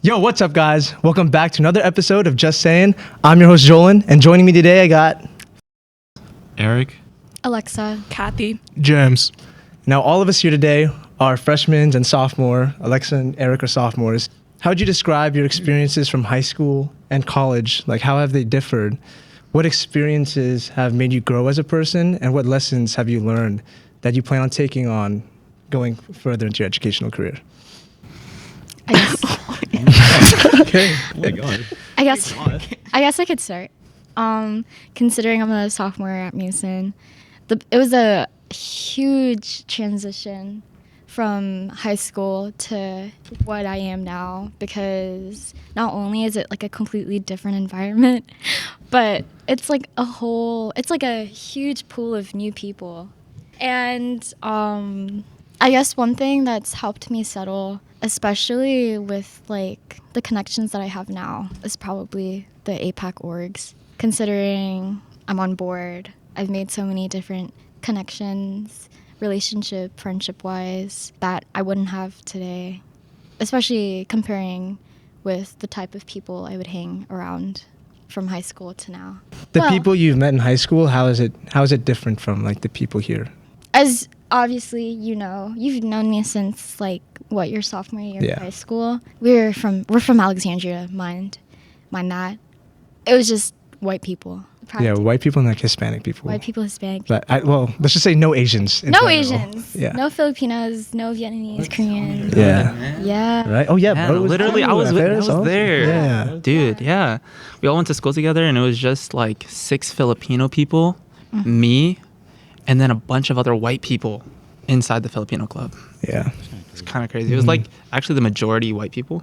Yo, what's up, guys? Welcome back to another episode of Just Saying. I'm your host, Jolan, and joining me today, I got Eric, Alexa, Kathy, James. Now, all of us here today are freshmen and sophomore. Alexa and Eric are sophomores. How would you describe your experiences from high school and college? Like, how have they differed? What experiences have made you grow as a person, and what lessons have you learned that you plan on taking on going further into your educational career? I guess. Okay. oh my god. I guess I could start. Considering I'm a sophomore at Mason, it was a huge transition from high school to what I am now, because not only is it like a completely different environment, but it's like a huge pool of new people. And I guess one thing that's helped me settle, especially with like the connections that I have now, is probably the APAC orgs. Considering I'm on board, I've made so many different connections, relationship, friendship-wise, that I wouldn't have today, especially comparing with the type of people I would hang around from high school to now. The people you've met in high school, how is it different from like the people here? As obviously you've known me since like your sophomore year of high school. We're from Alexandria, mind that. It was just white people. Yeah, white people and like Hispanic people. White people, Hispanic But people. let's just say no Asians. in No general. Asians. Yeah. No Filipinos. No Vietnamese, Koreans. Yeah. Yeah. Right? Oh, yeah. Yeah, bro, literally, I was there. Yeah. Dude, yeah. We all went to school together, and it was just like 6 Filipino people, me, and then a bunch of other white people inside the Filipino club. Yeah. It's kind of crazy. It was like actually the majority white people.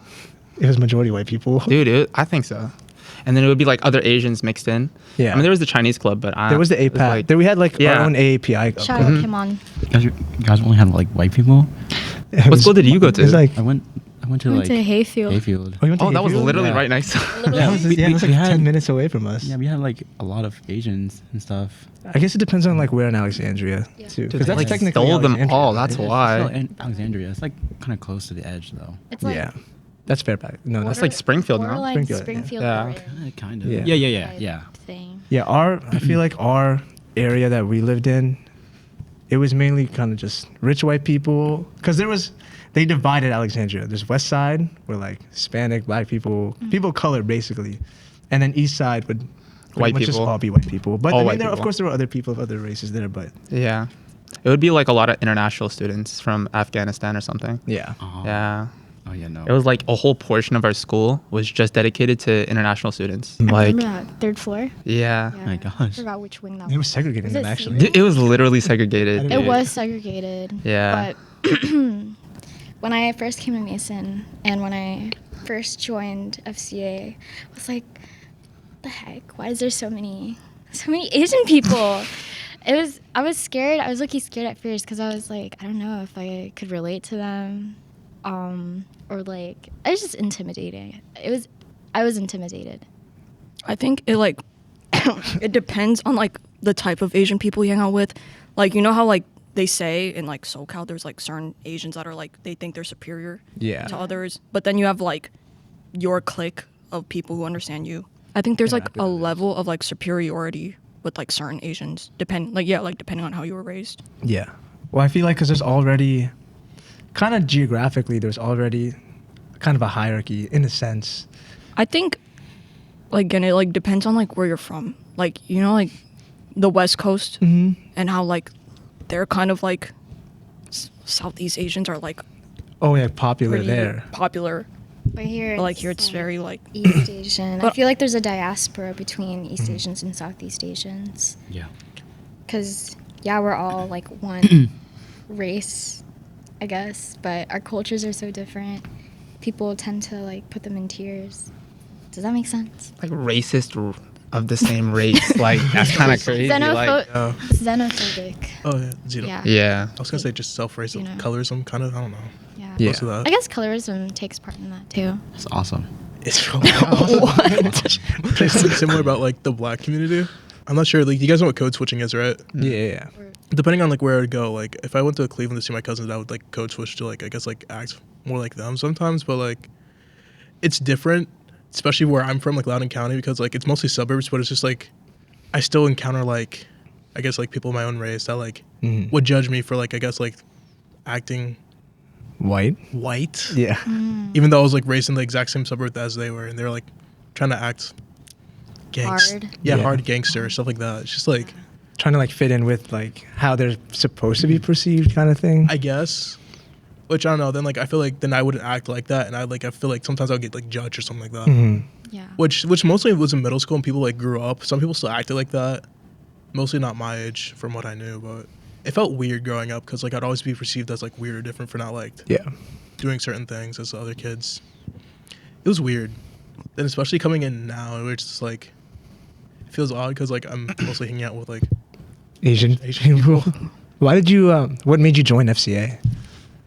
It was majority white people. Dude, I think so. And then it would be like other Asians mixed in. Yeah. I mean, there was the Chinese club, but There was the APAC. There we had like our own AAPI club. Shout out him on. You guys only had like white people. What school did you go to? It was like, I went to I went like to Hayfield. Hayfield. oh, you went to Oh, that was Hayfield? literally Yeah. right next to Yeah, it was like we had- 10 minutes away from us. Yeah, we had like a lot of Asians and stuff. I guess it depends on like where in Alexandria too. Dude, Because they, that's like, technically stole them Alexandria, all. That's right? why. Still in Alexandria. It's like kind of close to the edge though. It's like Yeah. That's Fairfax. No, that's like Springfield now. borderline Springfield, Springfield yeah. area Kind of. Yeah. Yeah. thing. yeah. I feel like our area that we lived in, it was mainly kind of just rich white people. Because they divided Alexandria. There's West Side where like Hispanic, Black people, people of color basically, and then East Side would White pretty much just people. all be white people. But All I mean, white of people. course there were other people of other races there, but Yeah. It would be like a lot of international students from Afghanistan or something. yeah. Oh. Yeah. Oh yeah, no. It was like a whole portion of our school was just dedicated to international students. Like, Remember that third floor? yeah. Oh my I gosh. forgot which wing that It was. was segregating Was them it actually. senior? It was literally segregated. It dude. was segregated. Yeah. But when I first came to Mason and when I first joined FCA, I was like, the heck? Why is there so many Asian people? I was scared. I was low-key scared at first because I was like, I don't know if I could relate to them. Or like, it was just intimidating. I was intimidated. I think it like it depends on like the type of Asian people you hang out with. Like, you know how like they say in like SoCal there's like certain Asians that are like they think they're superior Yeah. to others, but then you have like your clique of people who understand you. I think there's Yeah, like I feel a that. level of like superiority with like certain Asians depending on how you were raised. Yeah. Well, I feel like because there's already, kind of geographically, there's already kind of a hierarchy in a sense. I think, like, again, it like depends on like where you're from. Like, you know, like the West Coast Mm-hmm. and how like they're kind of like Southeast Asians are like Oh, yeah, popular pretty there. popular. But here, But like here it's very like East Asian. I But- feel like there's a diaspora between East Asians and Southeast Asians. Yeah. Because, yeah, we're all like one race, I guess, but our cultures are so different. People tend to like put them in tiers. Does that make sense? Like racist of the same race. Like, that's kind of crazy. Like, Xenophobic. Oh yeah, zero. Yeah. yeah. I was gonna say just self-raised You know. colorism, kind of. I don't know. Yeah. Yeah. Most of that. I guess colorism takes part in that too. That's awesome. It's really There's something similar about like the black community. I'm not sure. Like, you guys know what code switching is, right? Yeah. Depending on like where I'd go, like if I went to Cleveland to see my cousins, I would like code switch to like I guess like act more like them sometimes. But like it's different, especially where I'm from, like Loudoun County, because like it's mostly suburbs, but it's just like I still encounter like I guess like people of my own race that like would judge me for like I guess like acting White. Yeah. Even though I was like raised in the exact same suburb as they were, and they were like trying to act Hard. Yeah, Yeah. hard gangster stuff like that. It's just like Trying to like fit in with like how they're supposed to be perceived, kind of thing. I guess. Which I don't know. Then like I feel like then I wouldn't act like that, and I feel like sometimes I'll get like judged or something like that. Mhm. Yeah. Which mostly was in middle school and people like grew up. Some people still acted like that. Mostly not my age from what I knew, but it felt weird growing up because like I'd always be perceived as like weird or different for not like Yeah. doing certain things as the other kids. It was weird. Then especially coming in now, which is like it feels odd because like I'm mostly hanging out with like Asian people. Why did you? What made you join FCA?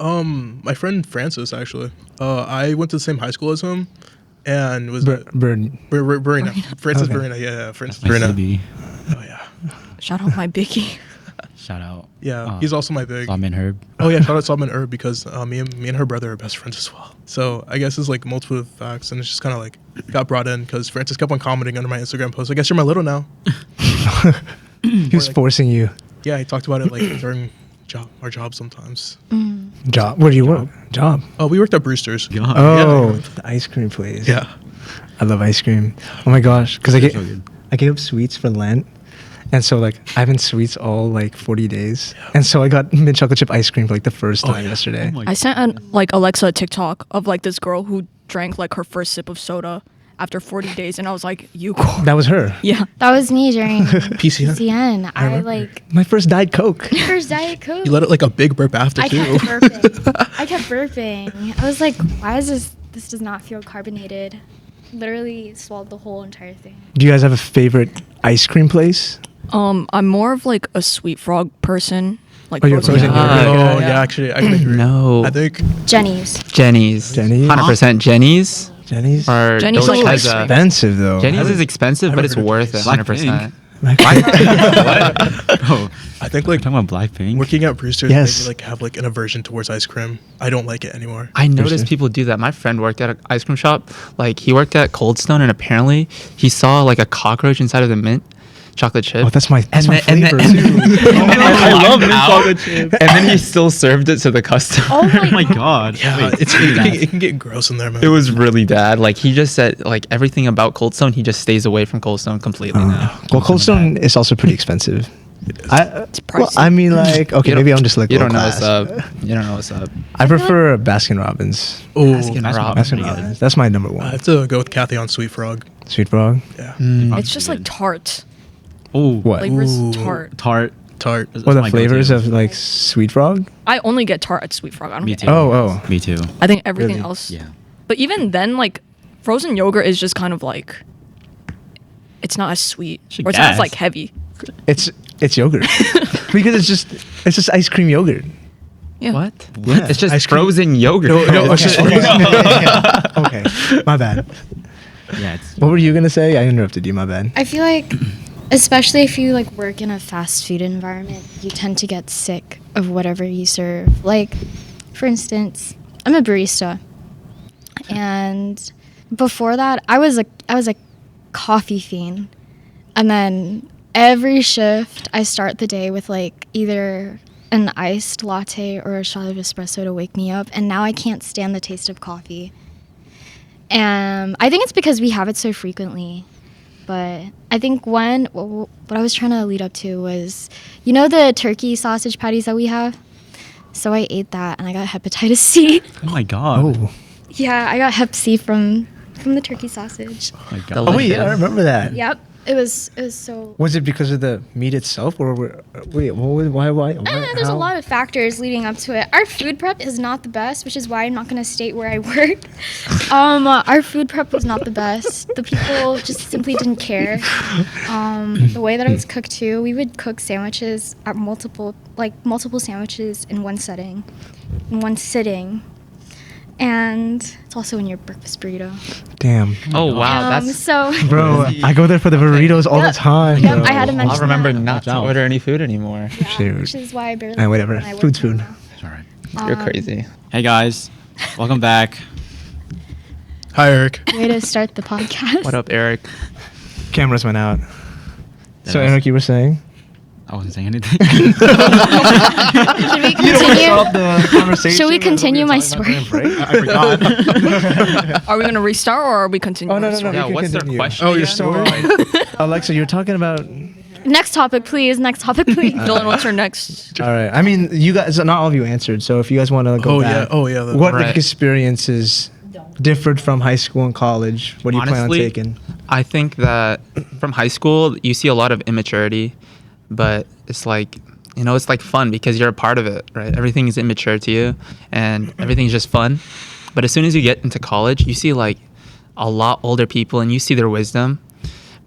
my friend Francis actually. I went to the same high school as him, and was Burn. Burina. Francis Okay. Burina. Yeah, Francis My Burina. CB. Oh yeah, Shout out my biggie. Shout out. yeah. He's also my big. Salman Herb. Oh yeah, shout out Salman Herb because me and her brother are best friends as well. So I guess it's like multiple facts, and it's just kind of like got brought in because Francis kept on commenting under my Instagram post. I guess you're my little now. He was like- forcing you. Yeah, he talked about it like during our job sometimes. Job. Where do you work? Job. Oh, we worked at Brewster's. Oh, the ice cream place. Yeah. I love ice cream. Oh my gosh, because So good. I gave up sweets for Lent, and so like I've been sweets all like 40 days, and so I got mint chocolate chip ice cream for like the first time yesterday. Oh my I sent like Alexa a TikTok of like this girl who drank like her first sip of soda after 40 days, and I was like, "You cool?" That was her. Yeah. That was me during PCN. PCN. I remember. like My first Diet Coke. first Diet Coke. You let it like a big burp after I too. kept burping. I kept burping. I was like, why is this? This does not feel carbonated. Literally swallowed the whole entire thing. Do you guys have a favorite ice cream place? I'm more of like a sweet frog person. Like Oh, you're frozen frozen yogurt. yogurt. Oh yeah, actually I can agree. No. I think Jenny's. Jenny's. Jenny's? 100% Jenny's. Jenny's? Or Jenny's Dole is has like a- Expensive though. Jenny's is expensive, I've but never it's heard of worth it. Blackpink. 100%. Oh, I think like talking about Blackpink. working at Brewster's Yes. made me like have like an aversion towards ice cream. I don't like it anymore. I noticed Interesting. people do that. My friend worked at an ice cream shop. Like he worked at Cold Stone, and apparently he saw like a cockroach inside of the mint chocolate chip. Oh, that's my And flavor then- too. I love mint chocolate chip. And then he still served it to the customer. Oh Oh my god. Yeah, Wait, it can get gross in there, man. It was really bad. Like he just said, like everything about Cold Stone, he just stays away from Cold Stone completely now. Well, Cold Stone is also pretty expensive. Well, pricey. I mean, like, okay, You don't- maybe I'm just like You low don't know class. what's up. You don't know what's up. I prefer Baskin Robbins. Oh, Baskin That's Robbins. Baskin Robbins. That's my number I one. have to go with Kathy on Sweet Frog. Sweet Frog. Yeah, It's just like tart. Oh, What? Flavors Ooh. tart. tart. tart. That's What are my the flavors go-to. of like Sweet Frog? I only get tart at Sweet Frog. I don't Me get too. Oh, Me too. I think everything Really? else. Yeah. But even then, like, frozen yogurt is just kind of like, it's not as sweet, Should or it's not as gas. like heavy. It's yogurt because it's just ice cream yogurt. Yeah. What? Yeah. It's just Ice cream. frozen yogurt. No, Okay, okay, my bad. Yeah. It's, What were you gonna say? I interrupted you. My bad. I feel like, especially if you like work in a fast food environment, you tend to get sick of whatever you serve. Like, for instance, I'm a barista, and before that, I was a coffee fiend, and then every shift I start the day with like either an iced latte or a shot of espresso to wake me up, and now I can't stand the taste of coffee. And I think it's because we have it so frequently. But I think what I was trying to lead up to was, you know, the turkey sausage patties that we have? So I ate that and I got hepatitis C. oh my god. Oh, Yeah, I got hep C from the turkey sausage. Oh my god. Delicious. oh wait, yeah, I remember that. Yep. It was so Was it because of the meat itself, or wait, why? there's a how? lot of factors leading up to it. Our food prep is not the best, which is why I'm not going to state where I work. Our food prep was not the best. The people just simply didn't care. The way that it was cooked too, we would cook sandwiches at multiple sandwiches in one sitting, and it's also in your breakfast burrito. Damn, Oh wow, that's. So bro, I go there for the burritos all the Yep. time. Yep, bro. I had to mention I'll remember that. not to out. order any food anymore. Yeah, Shoot. which is why I barely. Alright, whatever. when I work Food's there food. now. It's alright. You're crazy. Hey guys, welcome back. Hi, Eric. Way to start the podcast. What up, Eric? Cameras went out. So was- Eric, you were saying? I wasn't saying anything. Should we continue? the conversation. Should we continue my story? I forgot. Are we gonna restart or are we continuing? Oh, no, our no, story? no. Yeah, you can what's their continue. question? Oh, your again? story? Alexa, you're talking about. Next topic, please. Next topic, please. Dylan, what's your next? All right. I mean, you guys, not all of you answered. So if you guys want to go Oh, back, yeah. Oh, yeah. that- what Right. experiences differed from high school and college? What do you plan on Honestly, taking? I think that from high school, you see a lot of immaturity, but it's like, it's like fun because you're a part of it, right? Everything is immature to you and everything's just fun. But as soon as you get into college, you see like a lot older people and you see their wisdom.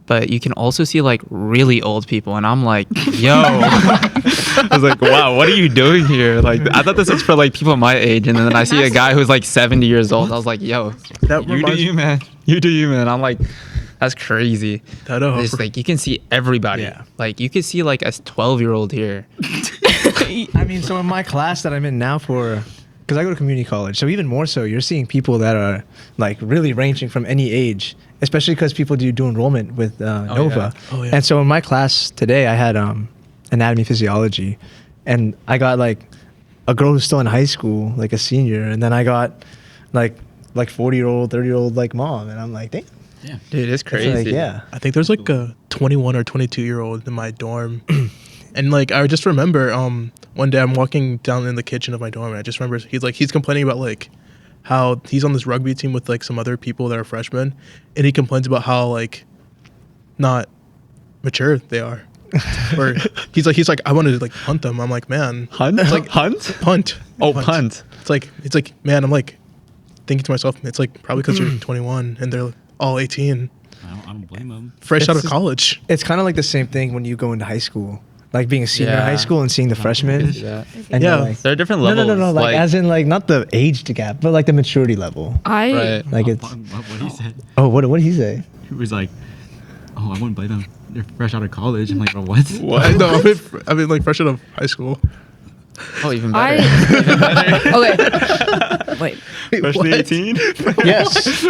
But you can also see like really old people, and I'm like, yo, I was like, wow, what are you doing here? Like, I thought this was for like people my age, and then I see a guy who's like 70 years old. I was like, yo, That you do reminds- you, man. You do you, man. I'm like, that's crazy. That, It's like you can see everybody. Yeah. Like you can see like a 12-year-old here. I mean, so in my class that I'm in now because I go to community college, so even more so, you're seeing people that are like really ranging from any age, especially because people do enrollment with Nova. yeah. Oh, yeah. And so in my class today, I had anatomy physiology, and I got like a girl who's still in high school, like a senior, and then I got like 40-year-old, 30-year-old like mom, and I'm like, damn. Yeah. Dude, it's It's crazy. like, yeah. I think there's like a 21 or 22-year-old in my dorm. And like I just remember one day I'm walking down in the kitchen of my dorm, and I just remember he's complaining about like how he's on this rugby team with like some other people that are freshmen, and he complains about how like not mature they are. Or he's like I wanted to like punt them. I'm like, man, Hunt? It's like Hunt? punt. Oh, punt. It's like man, I'm like thinking to myself, it's like probably because you're 21 and they're all 18, I don't blame them. fresh It's out of just- college. It's kind of like the same thing when you go into high school, like being a senior in high Yeah. school and seeing the freshmen. Yeah. And Yeah. you're like, There are different no, levels. no, like as in like not the age gap, but like the maturity level. Right. Like it's. What he said. Oh, what did he say? He was like, oh, I wouldn't blame them. They're fresh out of college. I'm like, bro, what? What? No, I mean like fresh out of high school. Oh, even better. Okay. Wait. Freshly 18? Yes.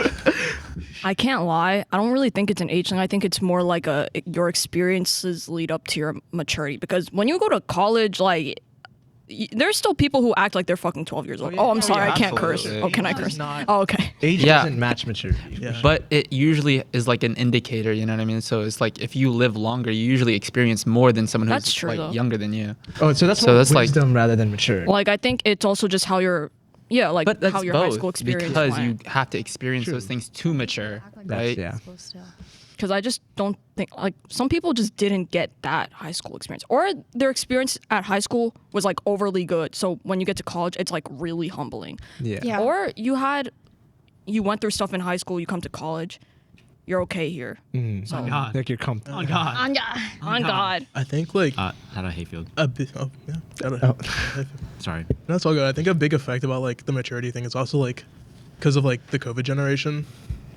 I can't lie. I don't really think it's an age thing. I think it's more like your experiences lead up to your maturity. Because when you go to college, like there's still people who act like they're fucking 12 years old. yeah. Oh, I'm Oh, sorry, yeah, I can't curse. absolutely. Oh, can I Age curse? is not- Oh, okay. Age Yeah. doesn't match maturity. Yeah. But it usually is like an indicator, you know what I mean? So it's like if you live longer, you usually experience more than someone who's That's true, like though. younger than you. Oh, so that's So more that's like- wisdom rather than maturity. Like I think it's also just how your But that's how your both high school experience because went. you have to experience those things to mature, right? yeah. Because I just don't think like some people just didn't get that high school experience, or their experience at high school was like overly good. So when you get to college, it's like really humbling. Yeah. Yeah. Or you went through stuff in high school, you come to college, you're okay here. Mm. So God. Like you're comfortable. Oh, God. on God. I think like Out of Hayfield. a bit. Oh, yeah. Oh. Sorry. That's all good. I think a big effect about like the maturity thing is also like because of like the COVID generation.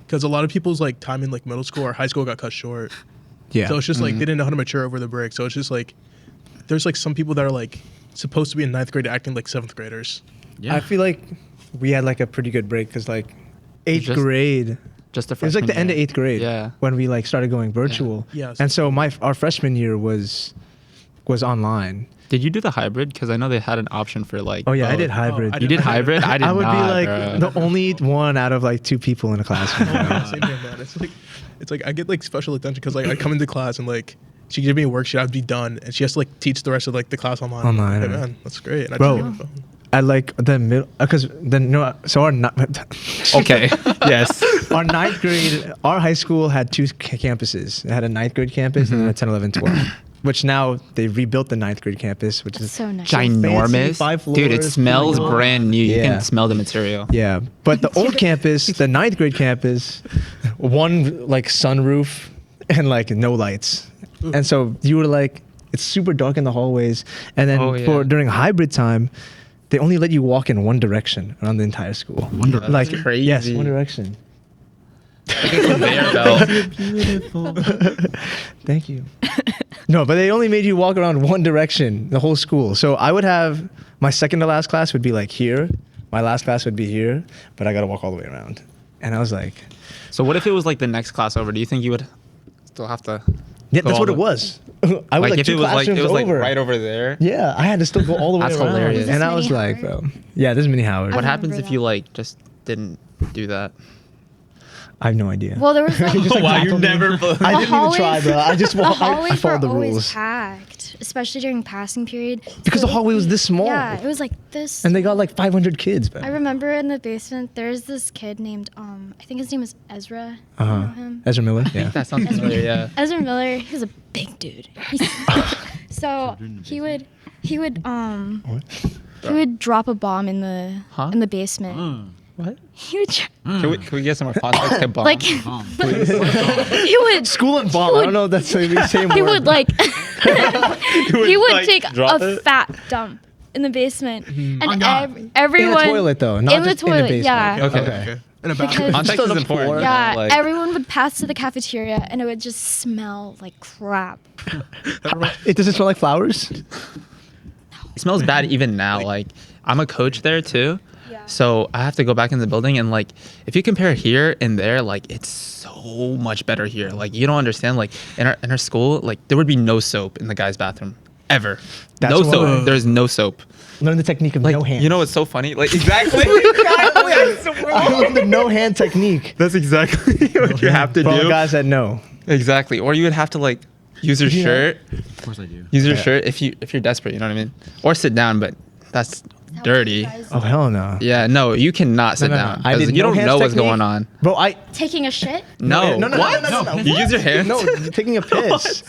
Because a lot of people's like time in like middle school or high school got cut short. Yeah. So it's just like they didn't know how to mature over the break. So it's just like there's like some people that are like supposed to be in ninth grade acting like seventh graders. Yeah. I feel like we had like a pretty good break because like eighth Just- grade. Just a It was like the end of eighth grade. Yeah. When we like started going virtual. Yeah, And so our freshman year was online. Did you do the hybrid? Because I know they had an option for like. Oh yeah, I both. did hybrid. I You did hybrid? I did I would not, be like bro. the only one out of like 2 people in a classroom. you know? Same here, man. It's like I get like special attention because like I come into class and like she give me a worksheet, I'd be done, and she has to like teach the rest of like the class online. Online, Hey, right. man, that's great. And I Bro. just get my phone. At like the middle, because then no, so our Okay. Yes. our ninth grade, our high school had 2 campuses. It had a ninth grade campus and then a 10, 11, 12. Which now they rebuilt the ninth grade campus, which That's is so nice. Ginormous. 5 Dude, it floors, smells pretty cool. brand new. You Yeah. can smell the material. Yeah, but the old campus, the ninth grade campus, one like sunroof and like no lights, and so you were like, it's super dark in the hallways, and then Oh, yeah. for during hybrid time, they only let you walk in one direction around the entire school. One Direction? Like That's crazy. yes, one direction. Like a conveyor belt. Beautiful. Thank you. No, but they only made you walk around one direction the whole school. So I would have my second to last class would be like here, my last class would be here, but I got to walk all the way around. And I was like, So what if it was like the next class over? Do you think you would still have to? yeah, go that's all what the- it was. I was like if two it was like classrooms over. right over there. Yeah, I had to still go all the way That's around. hilarious. Is this And I was Mini like, Howard? bro, yeah, this is Mini Howard. What I happens remember if you that. like just didn't do that? I have no idea. Well, there was like Just, like, Wow, you tackled me. never. I didn't even try, bro. I just the I hallways followed were the always rules packed, especially during passing period. because So- the hallway was this small. Yeah, it was like this. And they got like 500 kids, bro. I remember in the basement, there's this kid named I think his name is Ezra. You know him? Ezra Miller. Yeah. That sounds familiar. Yeah. Ezra Miller. He was a big dude. So he would he would drop a bomb in the basement. What? He would Can we get some more context to bomb? like he would School and bomb. I don't know if that's the same he word. would like he would like, take drop a it? fat dump in the basement and in everyone the toilet though, not in the just in the toilet, basement. yeah. Okay. In a Because- bathroom. Context Just on is the important. floor. you know, Yeah, like- everyone would pass to the cafeteria and it would just smell like crap. It doesn't smell like flowers. It smells bad even now. Like I'm a coach there too. Yeah. So I have to go back in the building and like if you compare here and there, like it's so much better here. Like you don't understand. Like in our school, like there would be no soap in the guys' bathroom ever. That's no what- soap. There's no soap. Learn the technique of Like no hands. you know what's so funny? Like exactly. I learned the no hand technique. That's exactly what you have to For all the do. guys that know. Exactly. Or you would have to like use your You know- shirt. Of course I do. Use your Yeah. shirt if you're desperate. You know what I mean? Or sit down, but that's dirty. Oh hell no. Yeah, no, you cannot sit No, no, no. down. I 'cause did you no don't hands know what's technique. going on. Bro, I Taking a shit? No, no, no, what? no, no, no. You use your hands? no taking a piss.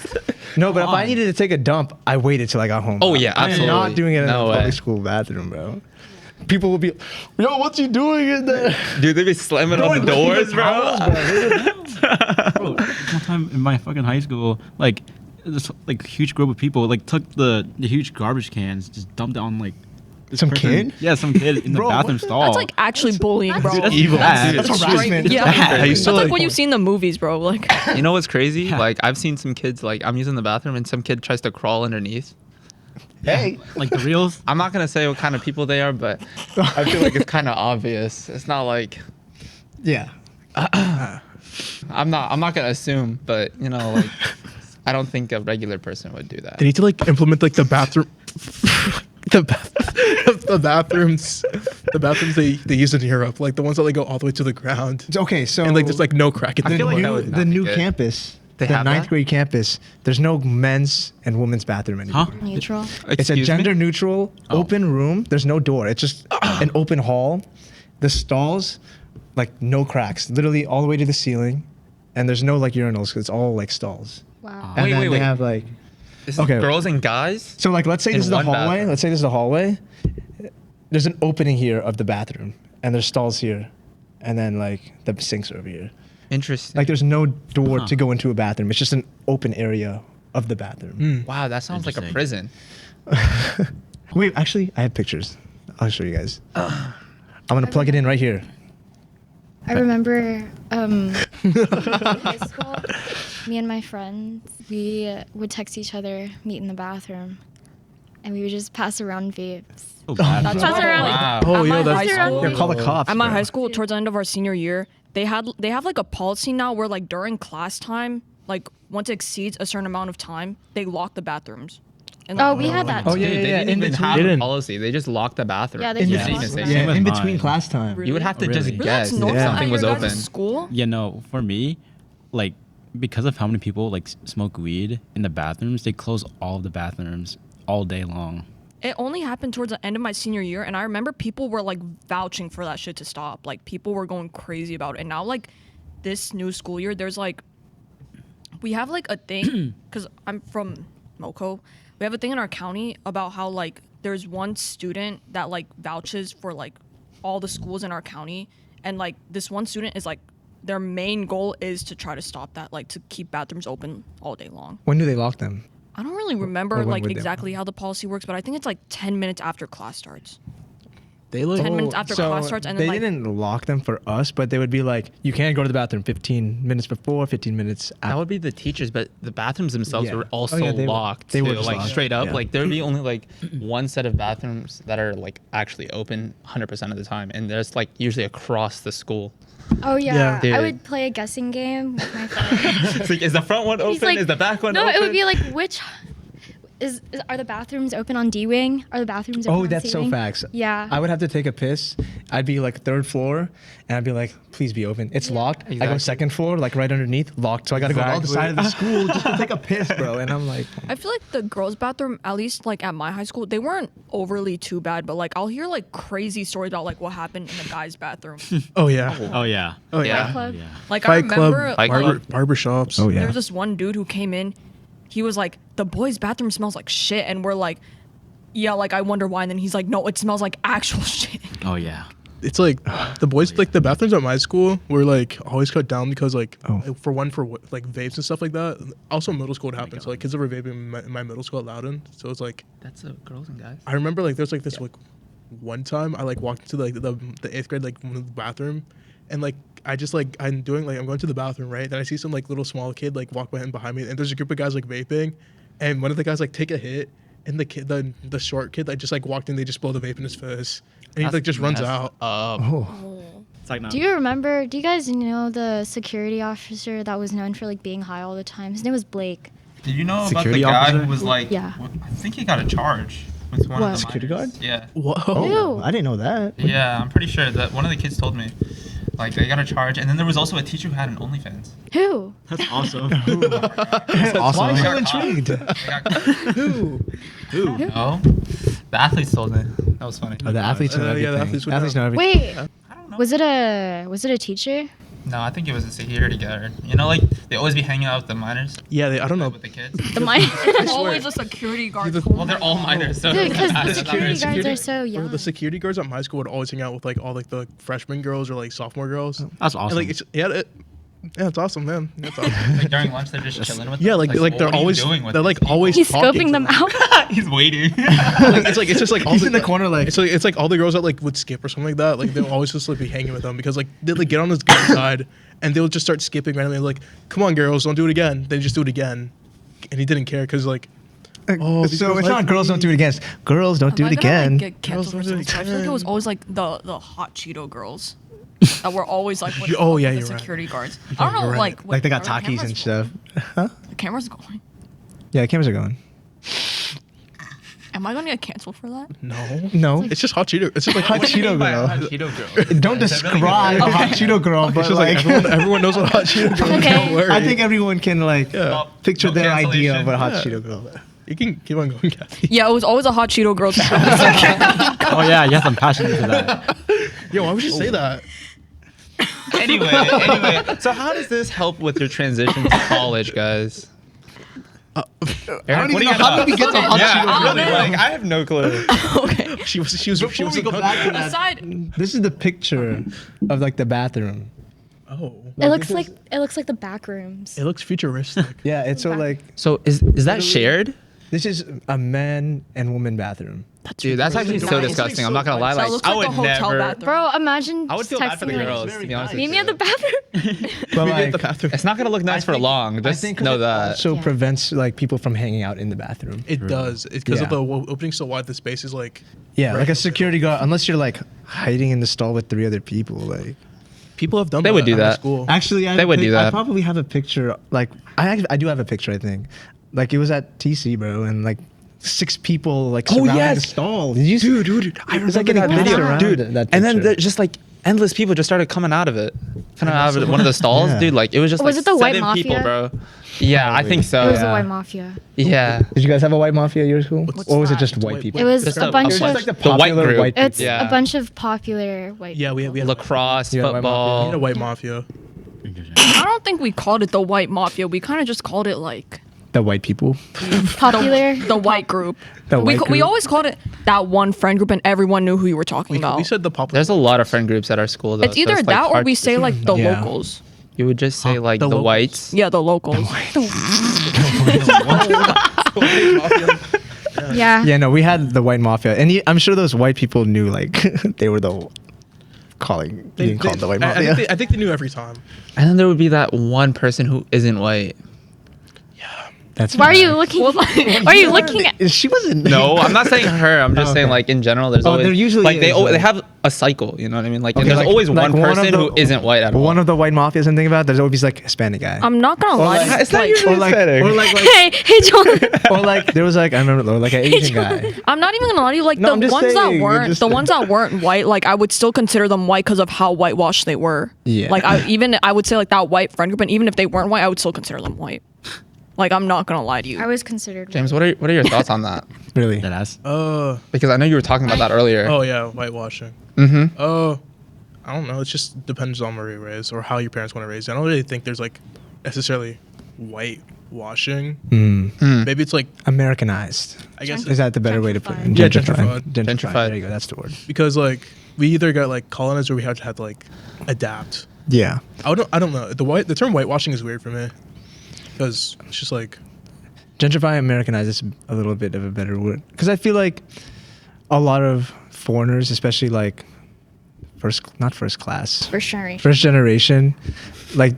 No, but if I needed to take a dump, I waited till I got home. Oh, bro. yeah, I'm not absolutely. doing it in No a way. public school bathroom, bro. People will be, yo, what's he doing in there? Dude, they be slamming on the doors, bro. Bro, one time in my fucking high school, like this like huge group of people like took the huge garbage cans, just dumped it on like this Some kid? Yeah, some kid in the Bro, bathroom what the- stall. That's like actually bullying, bro. That's evil. bad. Dude, That's harassment. Yeah, I that's used to like what you see in the movies, bro. Like, You know what's crazy? Yeah. Like I've seen some kids like I'm using the bathroom and some kid tries to crawl underneath. Hey. like the reels. I'm not gonna say what kind of people they are, but I feel like it's kind of obvious. It's not like Yeah. I'm not gonna assume, but you know, like I don't think a regular person would do that. They need to like implement like the bathroom, the bathrooms they use in Europe, like the ones that like go all the way to the ground Okay, so and like there's like no crack in I the feel like door. that would not the be new good. campus, They the have ninth that? grade campus, there's no men's and women's bathroom anymore. Huh? Neutral. It's a Excuse me? gender neutral Oh. open room. There's no door. It's just an open hall. The stalls, like no cracks, literally all the way to the ceiling, and there's no like urinals 'cause it's all like stalls. Wow. And Wait, then wait, they wait. have like This is Okay. girls and guys. so like let's say In this is the one hallway. bathroom. Let's say this is the hallway. There's an opening here of the bathroom, and there's stalls here, and then like the sinks are over here. Interesting. Like there's no door Huh. to go into a bathroom. It's just an open area of the bathroom. Wow, that sounds like a Interesting. prison. Wait, actually, I have pictures. I'll show you guys. I'm gonna plug it in right here. I remember in high school, me and my friends, we would text each other, meet in the bathroom, and we would just pass around vapes. So bad. that's Pass why, around. like, Wow. Oh, at yo, my that's high school, Yeah, call the cops. At my bro. high school, towards the end of our senior year, they have like a policy now where like during class time, like once it exceeds a certain amount of time, they lock the bathrooms. And, Oh, like, we had that. Oh, too. yeah, Dude, yeah, they yeah. didn't In even between- have a Didn't. policy. They just locked the bathroom. Yeah, they In just between, locked Same the as yeah, bathroom. in mine. between class time. Really? You would have to Oh, just really? Really, that's guess normal if at something your was guys' open. school? Yeah, no. For me, like because of how many people like smoke weed in the bathrooms, they close all of the bathrooms all day long. It only happened towards the end of my senior year, and I remember people were like vouching for that shit to stop. Like people were going crazy about it. And now, like this new school year, there's like we have like a thing because I'm from Moco. We have a thing in our county about how like there's one student that like vouches for like all the schools in our county, and like this one student is like their main goal is to try to stop that, like to keep bathrooms open all day long. When do they lock them? I don't really remember when like would they- exactly how the policy works, but I think it's like 10 minutes after class starts. They like 10 minutes after So class starts, and they then like didn't lock them for us, but they would be like, you can't go to the bathroom 15 minutes before, 15 minutes That after. would be the teachers, but the bathrooms themselves Yeah. were also Oh, yeah, they were- locked. they were too, just like locked. straight up. Yeah. Like there would be only like one set of bathrooms that are like actually open 100% of the time, and there's like usually across the school. Oh yeah, Yeah. I Dude. would play a guessing game with my friends. It's like, is the front one He's open? like- Is the back one no, open? it would be like which are the bathrooms open on D wing? Are the bathrooms open Oh, on that's C so wing? facts. Yeah. I would have to take a piss. I'd be like third floor, and I'd be like, please be open. It's locked. I go Exactly. second floor, like right underneath, locked. So I got to go to the other side of the school just to take a piss, bro. And I'm like, I feel like the girls' bathroom, at least like at my high school, they weren't overly too bad, but like I'll hear like crazy stories about like what happened in the guys' bathroom. oh yeah, Oh yeah. oh Yeah. yeah. Club. Yeah. Like I Fight club, remember Fight like, club. barber shops. oh yeah. there was this one dude who came in. He was like, the boys' bathroom smells like shit, and we're like, yeah, like I wonder why. And then he's like, no, it smells like actual shit. Oh yeah. It's like the boys, like the bathrooms at my school were like always cut down because like for like vapes and stuff like that. Also middle school would happen. So like kids that were vaping in my middle school at Loudon. So it's like That's girls and guys. I remember like there's like this like one time I like walked into like the 8th grade like bathroom, and like I just like I'm going to the bathroom, right? Then I see some like little small kid like walk behind me, and there's a group of guys like vaping, and one of the guys like take a hit, and the kid the short kid like just like walked in, they just blow the vape in his face, and he like just runs out. Oh. It's like Do you guys know the security officer that was known for like being high all the time? His name was Blake. Did you know Security about the guy officer? who was like? Yeah. I think he got a charge with one What? of the Security minors. guard? Yeah. Whoa. Ew. I didn't know that. Yeah, I'm pretty sure that one of the kids told me. Like they got a charge, and then there was also a teacher who had an OnlyFans. Who? That's awesome. That's Why awesome. are I'm you so intrigued? intrigued. Who? No, the athletes told me. That was funny. Oh, the athletes know everything. Yeah, the athletes would athletes know. know everything. Wait, I don't know. was it a teacher? No, I think it was a security guard. You know, like they always be hanging out with the minors. Yeah, I don't know. With the kids. The mine. Always a security guard. Well, they're all minors. So Dude, because the it's security not- guards are so young. The security guards at my school would always hang out with like all like the freshman girls or like sophomore girls. That's And awesome. like it's awesome, man. That's awesome. Like during lunch, they're just chilling with. Yeah, them. like well, they're what are you always doing with they're these like people? always He's talking scoping to them out. He's waiting. Like, it's just like all He's in the corner like, it's like all the girls that like would skip or something like that. Like they'll always just like be hanging with them because like they like get on this guy's side and they'll just start skipping randomly. Like, come on, girls, don't do it again. They just do it again, and he didn't care because like, oh, these so girls it's like not girls don't do it again. Girls don't do Am it I gonna, again. Like, get canceled Girls for don't do it something? I feel like it was again. always like the hot Cheeto girls that were always like with Oh, yeah, the you're right. security guards. I don't know, you're right. like Like they got are the Takis and cameras- stuff. Huh? The cameras going. Yeah, the cameras are going. Am I gonna get canceled for that? no, No. it's just hot Cheeto. It's just like Hot hot Cheeto girl. Cheeto girl. Don't describe hot Cheeto girl, It's but just like everyone knows what hot Cheeto girl is. Okay. Don't worry. I think everyone can like Yeah. picture No their idea of cancellation. what hot Yeah. Cheeto girl. You can keep on going, Kathy. Yeah, it was always a hot Cheeto girl. Oh yeah, you have some passion into that. Yo, why would you say that? Anyway, so how does this help with your transition to college, guys? Eric, what do you how did we get to hot Yeah, Cheeto girl? really, like, I have no clue. Okay. She was Before we go back to that, Aside, this is the picture of like the bathroom. Oh, It looks like the back rooms. it looks futuristic. Yeah, it's so Back- like So is that shared? this is a man and woman bathroom. Dude, that's actually so nice. disgusting. I'm not gonna lie. So it Like, looks I like would the hotel never. bathroom. Bro, imagine I would feel bad for the texting, like, girls, to be honest. meet with me at the you. bathroom. But We get the like, bathroom. It's not gonna look nice for long. Just know that. also Yeah. prevents like people from hanging out in the bathroom. It does. It's because Yeah. of the opening so wide. The space is like. Yeah, Right. like a security guard, unless you're like hiding in the stall with 3 other people. Like, People have done. They would do at my that. School. actually, They would do I that. probably have a picture. Like, I do have a picture. I think, like it was at TC, bro, and like 6 people like surrounding the stall. Did you see? Dude, I It was like remember getting that passed video. around Dude, that and then picture. just like endless people just started coming out of it, coming out of one of the stalls, Yeah. dude. Like it was just Was like it the White 7 people, Mafia? bro. Yeah, I think so. It was the Yeah. White Mafia. Yeah, Did you guys have a white mafia at your school, or was it that? just What's white white- people? It was Just a a bunch bunch- of. like the The white popular group. white people. It's Yeah. a bunch of popular white. Yeah, we had lacrosse, Yeah, White we had a football. white mafia. I don't think we called it the white mafia. We kind of just called it like The white people. Popular. the white group. The we, white we group. always called it that one friend group, and everyone knew who you were talking about. We said the popular. There's a lot of friend groups at our school. Though, it's so either like, that or hard we to- say like the Yeah. locals. You would just say like The the locals. whites. Yeah, the locals. Yeah. Yeah. Yeah, no, we had the white mafia, and I'm sure those white people knew like they were the being called the white mafia. I think they knew every time. And then there would be that one person who isn't white. That's Why are you fine. looking? Why are you looking at? She wasn't. No, I'm not saying her. I'm just saying Okay. like in general. There's Oh, always there usually like is, they though. have a cycle. You know what I mean? Like Okay, there's like- always like one one of person the- who isn't white at all. One of the white mafias I'm thinking about, there's always like a Hispanic guy. I'm not gonna lie. like- It's not like, usually or like, Hispanic. or like, Hey, Jolan. or like there was like I remember like an Asian guy. I'm not even gonna lie to you. Like No, I'm the just ones saying, that weren't just- the ones that weren't white, like I would still consider them white because of how whitewashed they were. Yeah. Like I would say like that white friend group, and even if they weren't white, I would still consider them white. Like I'm not gonna lie to you. I was considered. James, what are your thoughts on that? Really? That ass. Because I know you were talking about that earlier. Oh yeah, whitewashing. Mm-hmm. I don't know. It just depends on where you're raised or how your parents want to raise you. I don't really think there's like necessarily whitewashing. Maybe it's like Americanized. I guess Is that the better way to put it? Yeah, gentrified. Gentrified. There you go. That's the word. because like we either got like colonized or we had to like adapt. Yeah. I don't know. The term whitewashing is weird for me because it's just like Gentrify, Americanized is a little bit of a better word because I feel like a lot of foreigners, especially like first generation, like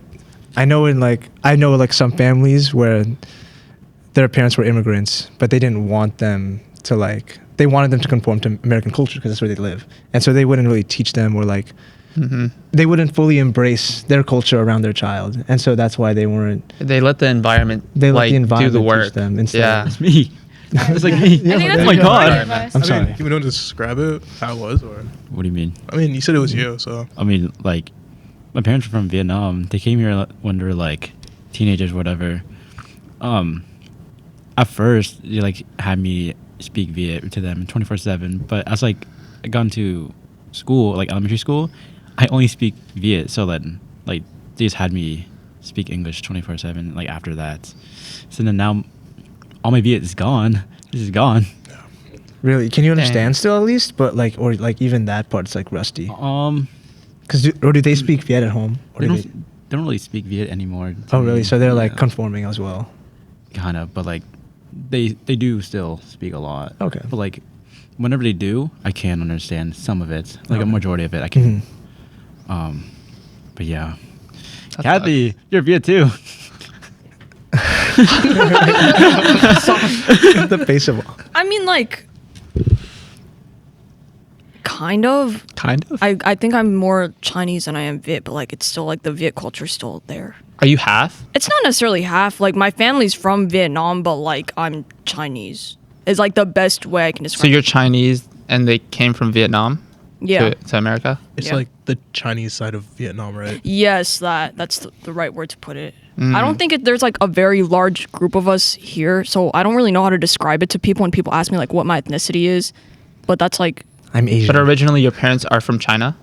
I know some families where their parents were immigrants, but they didn't want them to like they wanted them to conform to American culture because that's where they live, and so they wouldn't really teach them or like they wouldn't fully embrace their culture around their child, and so that's why they weren't. They let the environment They let like the environment do the teach work. them instead Yeah. It's me. It's like me. Yeah, I think there that's you Oh my go. God. majority of us. I'm I sorry. mean, you know to describe it how it was, or What do you mean? I mean, you said it was you, so I mean, like, my parents are from Vietnam. They came here when they were like teenagers, whatever. At first, they like had me speak Viet to them 24/7. But as like I got into school, like elementary school, I only speak Viet. So then, like, they just had me speak English 24/7. Like after that, so then now, all my Viet is gone. This is gone. Really? Can you understand Damn. still at least? But like, or like even that part's like rusty. They Or do they speak Viet at home? Or do don't really speak Viet anymore. Oh, really? So they're like Yeah. conforming as well. Kind of, but like they do still speak a lot. Okay. But like whenever they do, I can understand some of it, like a Okay. majority of it. I can. Mhm. But yeah, That's Kathy, you're Viet too. The face of. I mean, like, kind of. Kind of. I think I'm more Chinese than I am Viet, but like it's still like the Viet culture's still there. Are you half? It's not necessarily half. Like my family's from Vietnam, but like I'm Chinese. Is like the best way I can describe. So you're Chinese and they came from Vietnam yeah. to America? it's Yeah. like the Chinese side of Vietnam, right? Yes, that's the right word to put it. Mm. I don't think there's like a very large group of us here, so I don't really know how to describe it to people when people ask me like what my ethnicity is. But that's like, I'm Asian. But originally your parents are from China?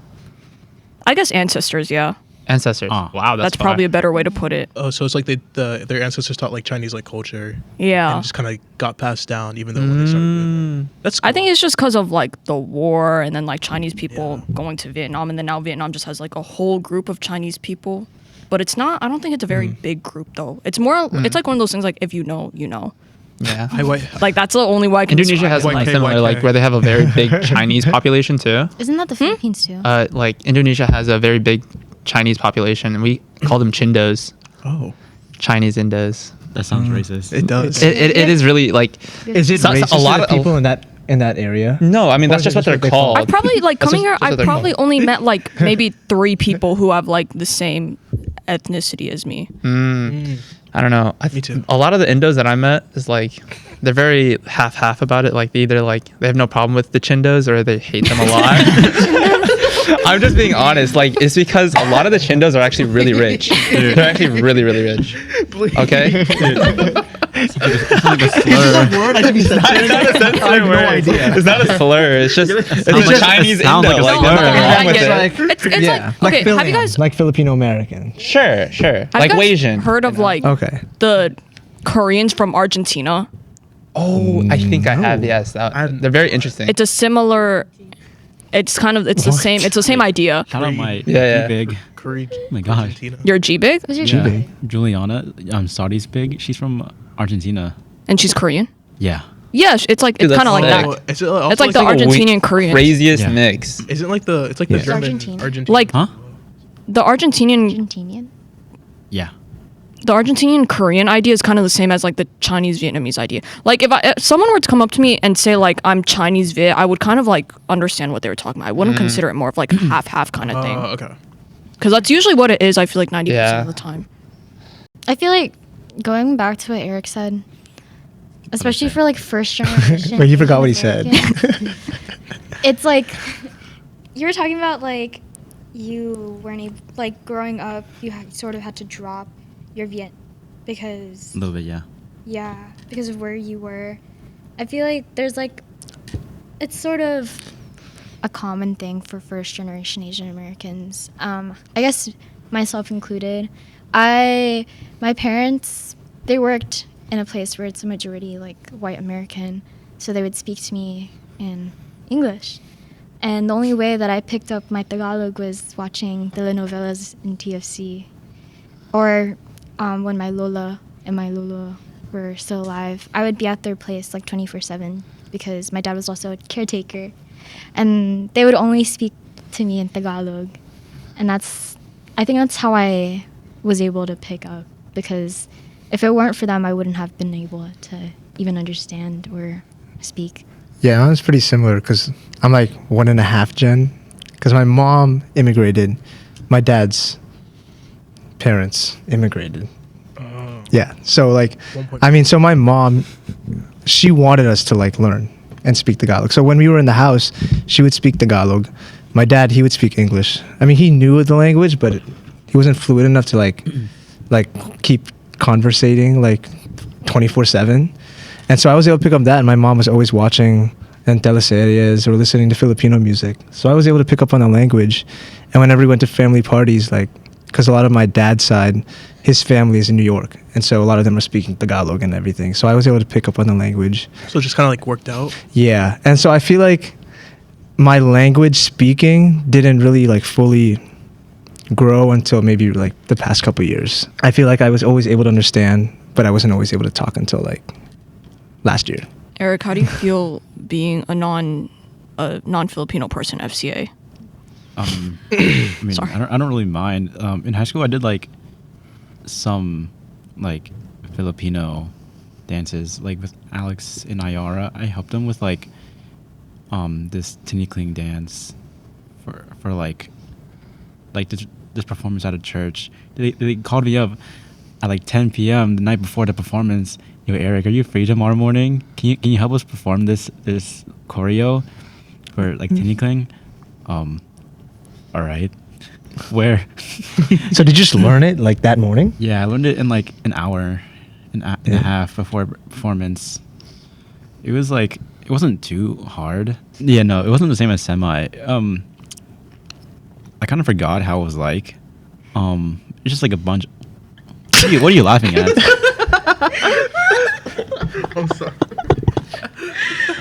I guess ancestors, yeah. Ancestors. Ah. Wow, That's far. probably a better way to put it. Oh, so it's like their ancestors taught like Chinese like culture Yeah. and just kind of got passed down, even though when they started. Mm. That's cool. I think it's just because of like the war and then like Chinese people going to Vietnam, and then now Vietnam just has like a whole group of Chinese people. But it's not. I don't think it's a very big group though. It's more. It's like one of those things like if you know, you know. Yeah. Like that's the only way I can. Indonesia has White something K, similar, white like K. where they have a very big Chinese population too. Isn't that the Philippines too? Like Indonesia has a very big Chinese population, and we call them Chindos, Oh, Chinese Indos. That sounds racist. it does. It is really like. Is it So- so racist a lot to of- the people in that area? No, I mean Or that's is it just what they're they call- called. I probably like That's coming just- here. that's I what they're probably called. only met like maybe 3 people who have like the same ethnicity as me. I don't know. Me too. A lot of the Indos that I met is like they're very half about it. Like they either like they have no problem with the Chindos or they hate them a lot. I'm just being honest. Like it's because a lot of the Chindos are actually really rich. They're actually really rich. Okay. It's like a slur. word I should be censoring. I have no idea. It's not a slur. It's just it's Sounds a like- Chinese it sounds Indo. like a Like, slur. there's nothing Yeah, wrong with I it. get it. It's yeah, like okay. Have you Philian, guys like Filipino American? Sure. have you Like guys Asian. heard of like Okay. the Koreans from Argentina? Oh, I think I have. No. Yes, they're very interesting. It's a similar. It's kind of it's the What? same. It's the same idea. Shout out my Yeah. big. Korea, Oh my god. Argentina. You're G big, Who's your Yeah. Big. Juliana, Saudi's big. She's from Argentina. and she's Korean. Yeah. Yeah, it's like Dude, it's kind of that's like sick. that. Is it also It's like the a Argentinian Korean. Craziest Yeah. mix. Isn't like the it's like the Yeah. German Argentina. Argentina. Like Huh? the Argentinian Argentinian. Yeah. the Argentinian Korean idea is kind of the same as like the Chinese Vietnamese idea. Like if someone were to come up to me and say like I'm Chinese Viet, I would kind of like understand what they were talking about. I wouldn't consider it more of like half kind of thing. Okay. Because that's usually what it is. I feel like 90% Yeah. of the time. I feel like going back to what Eric said, especially say? for like first generation. Wait, you forgot what he said. Americans, it's like you were talking about like you weren't able, like growing up, you sort of had to drop your Viet because A little bit, yeah. yeah, because of where you were. I feel like there's like it's sort of a common thing for first generation Asian Americans. I guess myself included. My parents, they worked in a place where it's a majority like white American, so they would speak to me in English. And the only way that I picked up my Tagalog was watching telenovelas in TFC, or when my Lola and my Lolo were still alive. I would be at their place like 24/7 because my dad was also a caretaker, and they would only speak to me in Tagalog, and I think that's how I was able to pick up, because if it weren't for them, I wouldn't have been able to even understand or speak. Yeah, it's pretty similar because I'm like 1.5 gen. Because my mom immigrated, my dad's parents immigrated. Yeah, so like, 1.5. I mean, so my mom, she wanted us to like learn and speak Tagalog. So when we were in the house, she would speak Tagalog. My dad, he would speak English. I mean, he knew the language, but he wasn't fluent enough to like keep conversating like 24/7. And so I was able to pick up that, and my mom was always watching and teleseries or listening to Filipino music. So I was able to pick up on the language. And whenever we went to family parties, like, because a lot of my dad's side, his family is in New York, and so a lot of them are speaking Tagalog and everything. So I was able to pick up on the language. So it just kind of like worked out. Yeah, and so I feel like my language speaking didn't really like fully grow until maybe like the past couple years. I feel like I was always able to understand, but I wasn't always able to talk until like last year. Eric, how do you feel being a non-Filipino person FCA? I mean, Sorry. I don't really mind. In high school, I did like some like Filipino dances, like with Alex and Ayara. I helped them with like this tinikling dance for like this performance at a church. They called me up at like 10 p.m. the night before the performance. Yo, Eric, are you free tomorrow morning? Can you help us perform this choreo for like tinikling? All right. Where? So did you just learn it like that morning? Yeah, I learned it in like an hour and a half before performance. It was like, it wasn't too hard. Yeah, no, it wasn't the same as semi. I kind of forgot how it was like. It's just like a bunch. What are you laughing at? I'm sorry.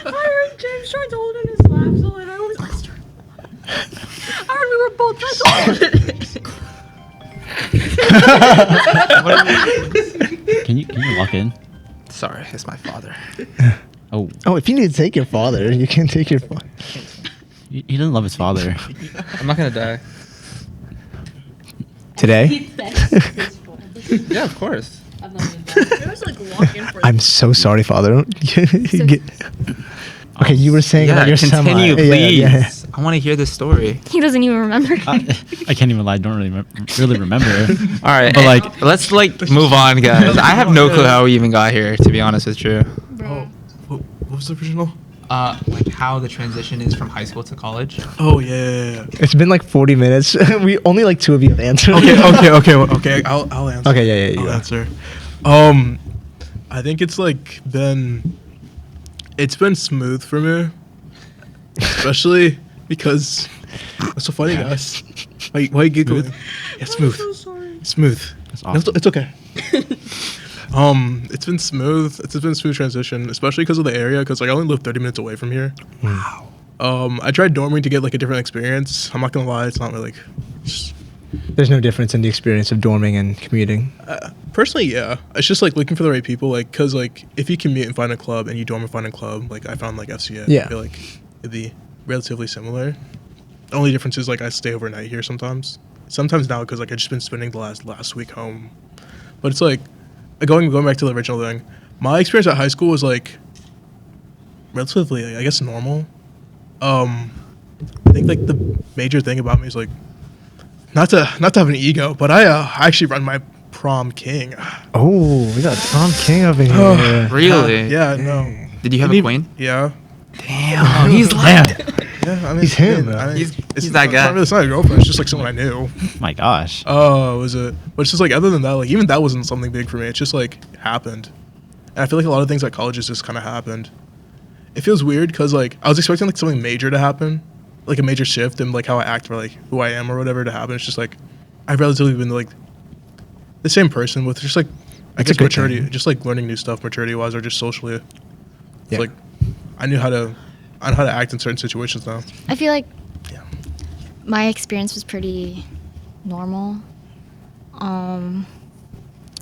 I heard James trying to hold in his lap, so I was I heard we were both trying to hold it. Can you walk in? Sorry, it's my father. Oh, Oh, if you need to take your father, you can take your father. he doesn't love his father. I'm not gonna die. Today? Yeah, of course. I'm so sorry, father. Get- okay, you were saying about Yeah, your continue, semi. please. Yeah, yeah. I want to hear the story. He doesn't even remember. I can't even lie. I don't really remember. All right, But like, let's like move on, guys. I have no clue how we even got here, to be honest with you. Oh, what was the original? Like how the transition is from high school to college. Oh yeah. It's been like 40 minutes. We only like 2 of you have answered. Okay. I'll answer. Okay, yeah, you I'll go. answer. I think it's like it's been smooth for me, especially because it's so funny, guys. Why are you giggling? Smooth? Yeah, smooth. Smooth. That's No, awesome. it's okay. It's been smooth. It's been a smooth transition, especially because of the area. Because like I only live 30 minutes away from here. Wow. I tried dorming to get like a different experience. I'm not gonna lie, it's not really like just There's no difference in the experience of dorming and commuting. Personally, yeah. It's just like looking for the right people. Like, cause like if you commute and find a club and you dorm and find a club, like I found like FCA. Yeah. I feel like it'd be relatively similar. The only difference is like I stay overnight here sometimes. Sometimes now because like I just been spending the last week home. But it's like going back to the original thing. My experience at high school was like relatively, I guess, normal. I think like the major thing about me is like not to have an ego, but I actually run my prom king. Oh, we got Tom King up in here. Really? Yeah, no. Did you have a queen? Yeah. Damn, he's like Yeah, I mean, He's him, I bro. mean, He's it's that guy. It's not a girlfriend. It's just like someone I knew. My gosh. Oh, was it? But it's just like other than that, like even that wasn't something big for me. It's just like happened, and I feel like a lot of things at colleges just kind of happened. It feels weird because like I was expecting like something major to happen, like a major shift in like how I act or like who I am or whatever to happen. It's just like I've relatively been like the same person with just like I That's a guess good maturity, thing. just like learning new stuff maturity wise or just socially. Yeah. It's like I know how to act in certain situations now. I feel like Yeah. my experience was pretty normal.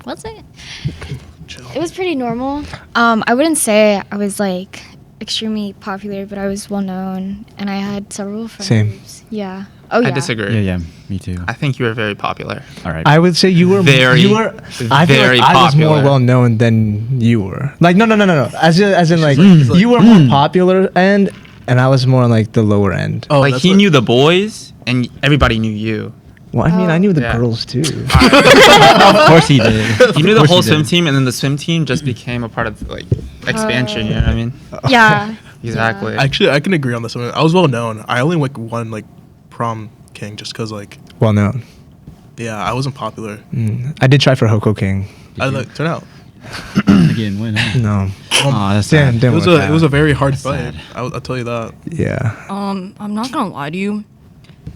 What's it? Chill. It was pretty normal. I wouldn't say I was like extremely popular, but I was well known, and I had several friends. Same. Yeah. Oh yeah. I disagree. Yeah, me too. I think you were very popular. All right. I would say you were Very, I feel very like I was more popular. well known than you were. Like no. As in like she's like- you were more popular and I was more on like the lower end. Oh, Like that's he what- knew the boys and everybody knew you. Well, I mean, I knew the Yeah. girls too. Of course he did. You knew Of the course whole he swim did. team, and then the swim team just became a part of like expansion. You know what I mean? Yeah. Exactly. Actually, I can agree on this one. I was well known. I only like won like prom king just because like Well known. yeah, I wasn't popular. I did try for Hoko King. I like turn out. Again, win. Huh? No. Aw, that's Damn, sad. damn. It was a very hard That's fight. sad. I'll tell you that. Yeah. I'm not gonna lie to you.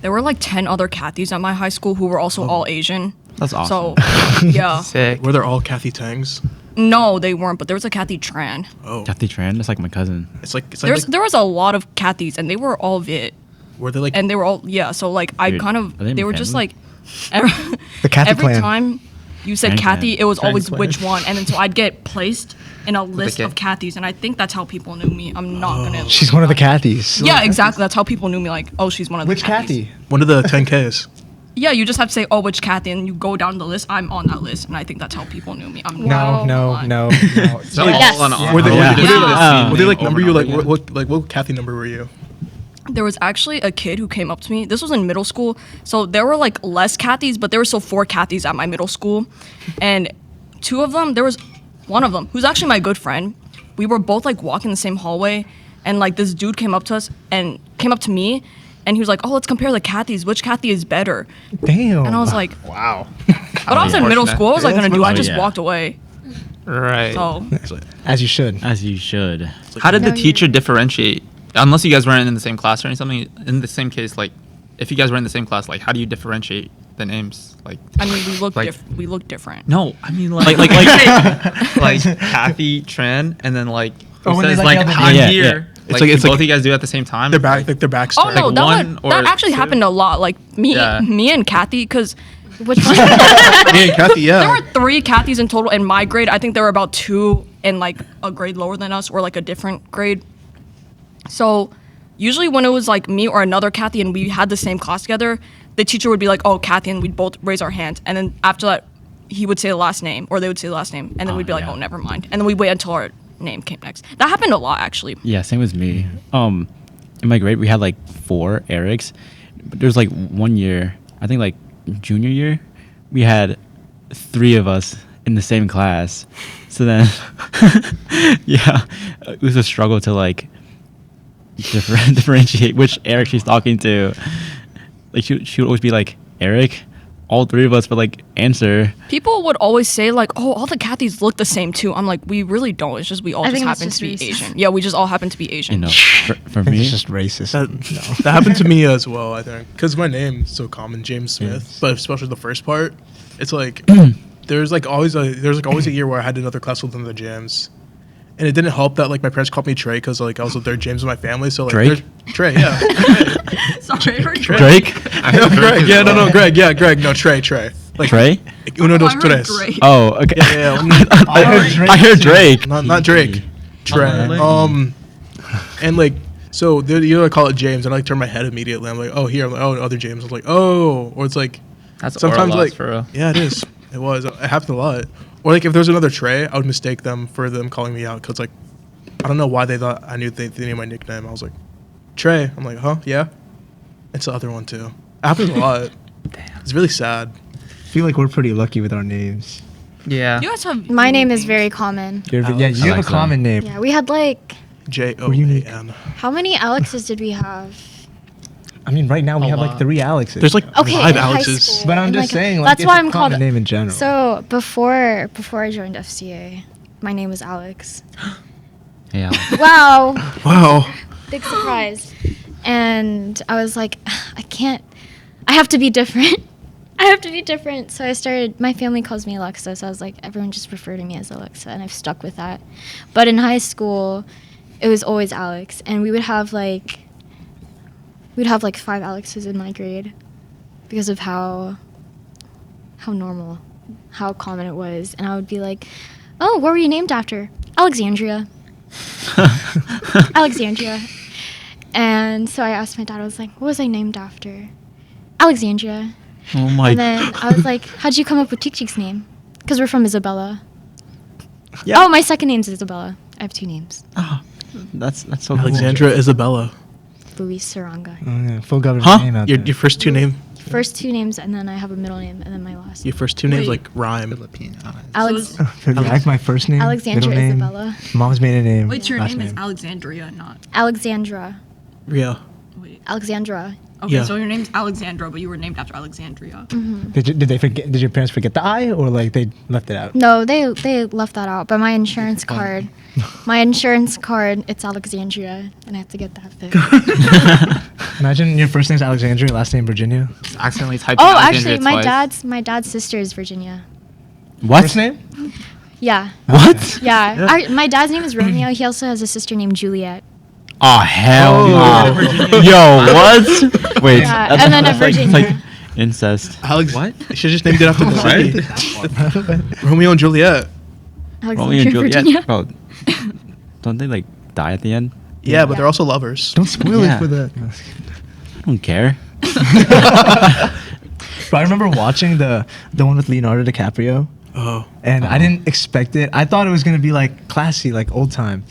There were like 10 other Kathys at my high school who were also all Asian. That's awesome. So, yeah. Sick. Were there all Kathy Tangs? No, they weren't, but there was a Kathy Tran. Oh, Kathy Tran, that's like my cousin. it's like like, There was a lot of Kathys, and they were all Viet. were they like And they were all, yeah, so like I Dude, kind of, are they in they your were just family? like, The Kathy every clan. time you said Tran Kathy, clan. it was Tran always clan. which one. And then so I'd get placed in a list kid. of Kathys, and I think that's how people knew me. I'm not gonna. She's one of the Kathys. Yeah, exactly. That's how people knew me. Like, oh, she's one of the Which Kathys. Kathy? one of the 10Ks? Yeah, you just have to say, oh, which Kathy, and you go down the list. I'm on that list, and I think that's how people knew me. I'm No, not no, lying. no. So Yes. all in all, Were they, Yeah. Yeah. were they like Over number and you over like again. what Kathy number were you? There was actually a kid who came up to me. This was in middle school. So there were like less Kathys, but there were still 4 Kathys at my middle school. And 2 of them, there was one of them who's actually my good friend. We were both like walking the same hallway, and like this dude came up to me, and he was like, oh, let's compare the Kathys. Which Kathy is better? Damn. And I was like, Wow. but I was in middle Unfortunate. school. What was I gonna do? I Oh, just yeah. walked away. Right. So It's like, As you should. As you should. How did the No, teacher you're- differentiate? Unless you guys weren't in the same class or something. In the same case, like if you guys were in the same class, like how do you differentiate the names? Like I mean, Like- we look different. no, I mean like like Kathy Tran, and then like who Oh, when they, says like, like yell the I'm name. Yeah, here. yeah. It's Like, like- do it's both like- of you guys do it at the same time? their back like their backstory. Oh no, Like that one or that actually two? happened a lot. Like me, Yeah. me and Kathy, because Which one? Me and Kathy, yeah. there were 3 Kathys in total in my grade. I think there were about 2 in like a grade lower than us or like a different grade. So usually when it was like me or another Kathy and we had the same class together, the teacher would be like, "Oh, Kathy," and we'd both raise our hands. And then after that, he would say the last name, or they would say the last name, and then we'd be like, yeah. "Oh, never mind." And then we'd wait until our name came next. That happened a lot actually. Yeah, same with me. In my grade, we had like 4 Erics. But there's like one year, I think like junior year, we had 3 of us in the same class. So then, yeah, it was a struggle to like differentiate which Eric she's talking to. Like she would always be like, Eric, all 3 of us would like answer. People would always say like, "Oh, all the Kathys look the same too." I'm like, we really don't. It's just we all I just think that's happen just to be racist. Asian. Yeah, we just all happen to be You Asian. know, for me, It's just racist. That happened to me as well, I think. Because my name's so common, James Smith. Yes. But especially the first part, it's like there's always a year where I had another class with the Jams. And it didn't help that like my parents called me Trey because like I was the third James in my family. So like Drake? Trey, yeah. Drake? I heard Greg. as Yeah, well. no, Greg. Yeah, Greg. No, Trey. Like Trey? Uno, dos, I heard tres. Drake. Oh, okay. Yeah. I heard Drake. Not Drake. Trey. really? And like, so I call it James, and I like turn my head immediately. I'm like, oh, here. I'm like, oh, other James. I was like, oh, or it's like, That's sometimes oral loss like, for real. yeah, it is. It was. It happened a lot. Or like, if there's another Trey, I would mistake them for them calling me out because like, I don't know why they thought I knew they knew my nickname. I was like, Trey. I'm like, huh? Yeah. It's the other one too. It happens a lot. Damn. It's really sad. I feel like we're pretty lucky with our names. Yeah. You guys have. My name is very common. Yeah, you have a Alexa. common name. Yeah, we had like, Joan. how many Alexes did we have? I mean, right now we A have like lot. 3 Alexes. There's like Okay, 5 in high Alexes. school. but I'm and, just like, saying, like, that's it's why a I'm called. common name in general. So before I joined FCA, my name was Alex. Yeah. Wow, Wow. big surprise. And I was like, I have to be different. I have to be different. So I started, my family calls me Alexa, so I was like, everyone just refer to me as Alexa, and I've stuck with that. But in high school, it was always Alex, and we'd have like 5 Alexes in my grade because of how normal, how common it was. And I would be like, oh, what were you named after? Alexandria. Alexandria. And so I asked my dad, I was like, what was I named after? Alexandria. Oh my. And then I was like, how'd you come up with Cheek's name? Because we're from Isabella. Yeah. Oh, my second name's Isabella. I have 2 names. That's so Alexandra Isabella. Louise Saranga. Oh, yeah, full government Huh? name out Your there. first 2 names. First 2 names, and then I have a middle name, and then my last. Your first 2 names Wait. like rhyme. Filipino. Alex. Like my first name, Alexandra middle name, Isabella. mom's maiden name. Wait, your last name is Alexandria, not. Alexandra. Yeah. Wait. Alexandra. Okay, Yeah. so your name's Alexandra, but you were named after Alexandria. Did they forget? Did your parents forget the I, or like they left it out? No, they left that out. But my insurance card, it's Alexandria, and I have to get that fixed. Imagine your first name's Alexandria, last name Virginia. Accidentally typed Oh, Alexandria actually, twice. my dad's sister is Virginia. What? First name? Yeah, What? yeah. My dad's name is Romeo. He also has a sister named Juliet. Oh hell Oh. no! Yo, what? Wait, Yeah, and then a it's like Virginia. incest. Alex. What? You should just named it after the city. Romeo and Juliet. Romeo Alexandria, and Virginia. Juliet. Bro, don't they like die at the end? Yeah, but Yeah. they're also lovers. Don't spoil Yeah. it for the. I don't care. But I remember watching the one with Leonardo DiCaprio, Oh. and I didn't expect it. I thought it was gonna be like classy, like old time,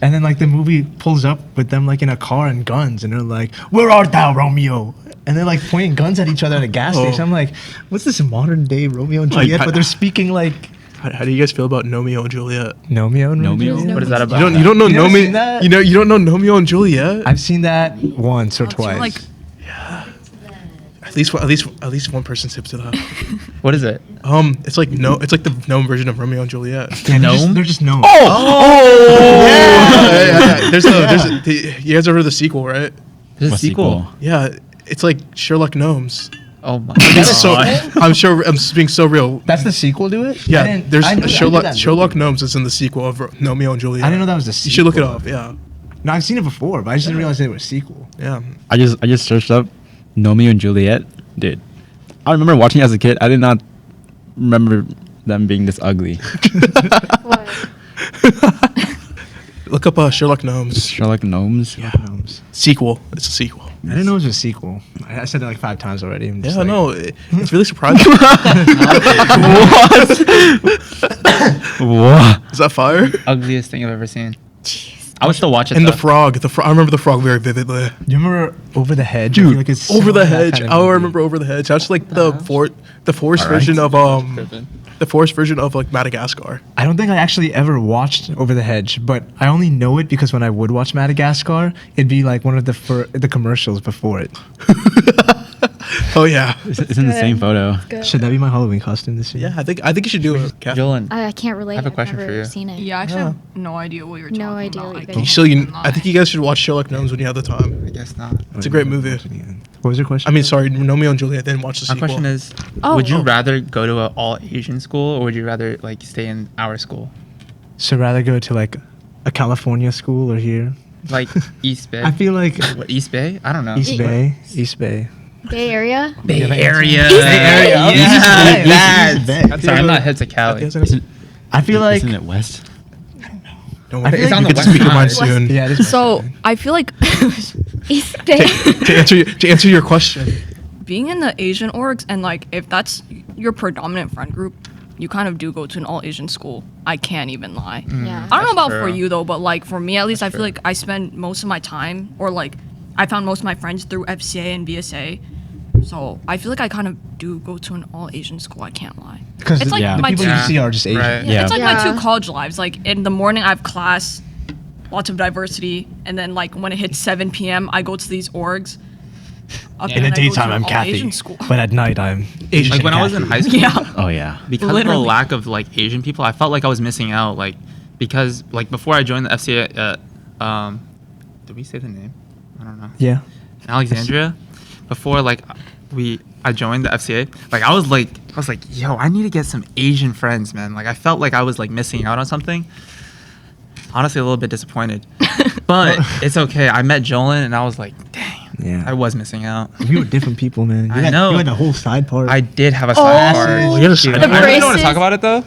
and then like the movie pulls up with them like in a car and guns, and they're like, "Where art thou, Romeo?" And they're like pointing guns at each other at a gas Oh. station. I'm like, "What's this modern day Romeo and Like, Juliet?" But they're speaking like How do you guys feel about Nomeo and Juliet? Nomeo and Nomeo? Romeo. What is that about? You don't know You never Nomeo. seen that? You don't know Nomeo and Juliet. I've seen that once or Oh, so you're twice. like- At least one person's hip to that. What is it? It's like the gnome version of Romeo and Juliet. Yeah, Gnome? they're just gnomes. Yeah. You guys ever heard of the sequel, right? There's a What sequel. Yeah, it's like Sherlock Gnomes. Oh my It's so, god. I'm sure I'm being so real. That's the sequel to it. Yeah, there's I knew that Sherlock movie. Gnomes is in the sequel of Romeo and Juliet. I didn't know that was the sequel. You should look it up. Yeah, No, I've seen it before, but I just didn't realize it was a sequel. yeah. I just searched up Romeo and Juliet. Dude, I remember watching it as a kid. I did not remember them being this ugly. What? Look up Sherlock Gnomes Sherlock Gnomes. Gnomes. sequel. It's a sequel. I didn't know it was a sequel. I said it like 5 times already. I'm just Yeah, like, no, it's really surprising. What? Is that fire? Ugliest thing I've ever seen. I would still watch it. And though. the frog. I remember the frog very vividly. You remember Over the Hedge? I Dude, feel like it's Over the that Hedge. kind of I movie. remember Over the Hedge. That's like the forest Alright. version of like Madagascar. I don't think I actually ever watched Over the Hedge, but I only know it because when I would watch Madagascar, it'd be like one of the commercials before it. Oh yeah. It's in the same photo. Good. Should that be my Halloween costume this year? Yeah, I think you should do it. Kath. Jolan. I can't relate. I have a I've question never for you. seen it. Yeah, I actually have no idea what you're talking No about. idea what you I guys can't So lie. I think you guys should watch Sherlock Gnomes when you have the time. I guess not. It's a great movie. What was your question? I mean, sorry, Romeo and Juliet. Then watch the My sequel. question is, Oh. would you Oh. rather go to an all Asian school or would you rather like stay in our school? so rather go to like a California school or here. Like East Bay. I feel like What, East Bay? I don't know. East Bay. East Bay. Bay Area. Bay Yeah, Area. East Bay Area. Yeah, East Bay. that. Sorry, I'm not hip to Cali. I feel like Isn't it west? Don't I worry. think on You the get to west speak your mind side. soon. yeah. It is So I feel like East Bay. To answer your question, being in the Asian orgs and like if that's your predominant friend group, you kind of do go to an all Asian school. I can't even lie. Yeah. I don't know about That's for true. you though, but like for me at least, I feel true. like I spend most of my time, or like I found most of my friends through FCA and BSA. So I feel like I kind of do go to an all Asian school. I can't lie. because It's like the my people two- you see are just Asian. Right. Yeah, it's like my Yeah. two college lives. Like in the morning, I have class, lots of diversity, and then like when it hits 7 p.m., I go to these orgs. In And the I go to daytime, an I'm all-Asian Kathy, school. but at night I'm Asian. Like when I was in high school, Yeah. Oh yeah. because of Literally. the lack of like Asian people, I felt like I was missing out. Like because like before I joined the FCA, did we say the name? I don't know. Yeah. In Alexandria, before like I joined the FCA, like I was like, yo, I need to get some Asian friends, man. Like I felt like I was like missing out on something. Honestly, a little bit disappointed, but it's okay. I met Jolan, and I was like, dang, Yeah. I was missing out. We were different people, man. You I had, know. You had the whole side part. I did have a Oh. side part. you had a side I part? really don't want to braces. talk about it though.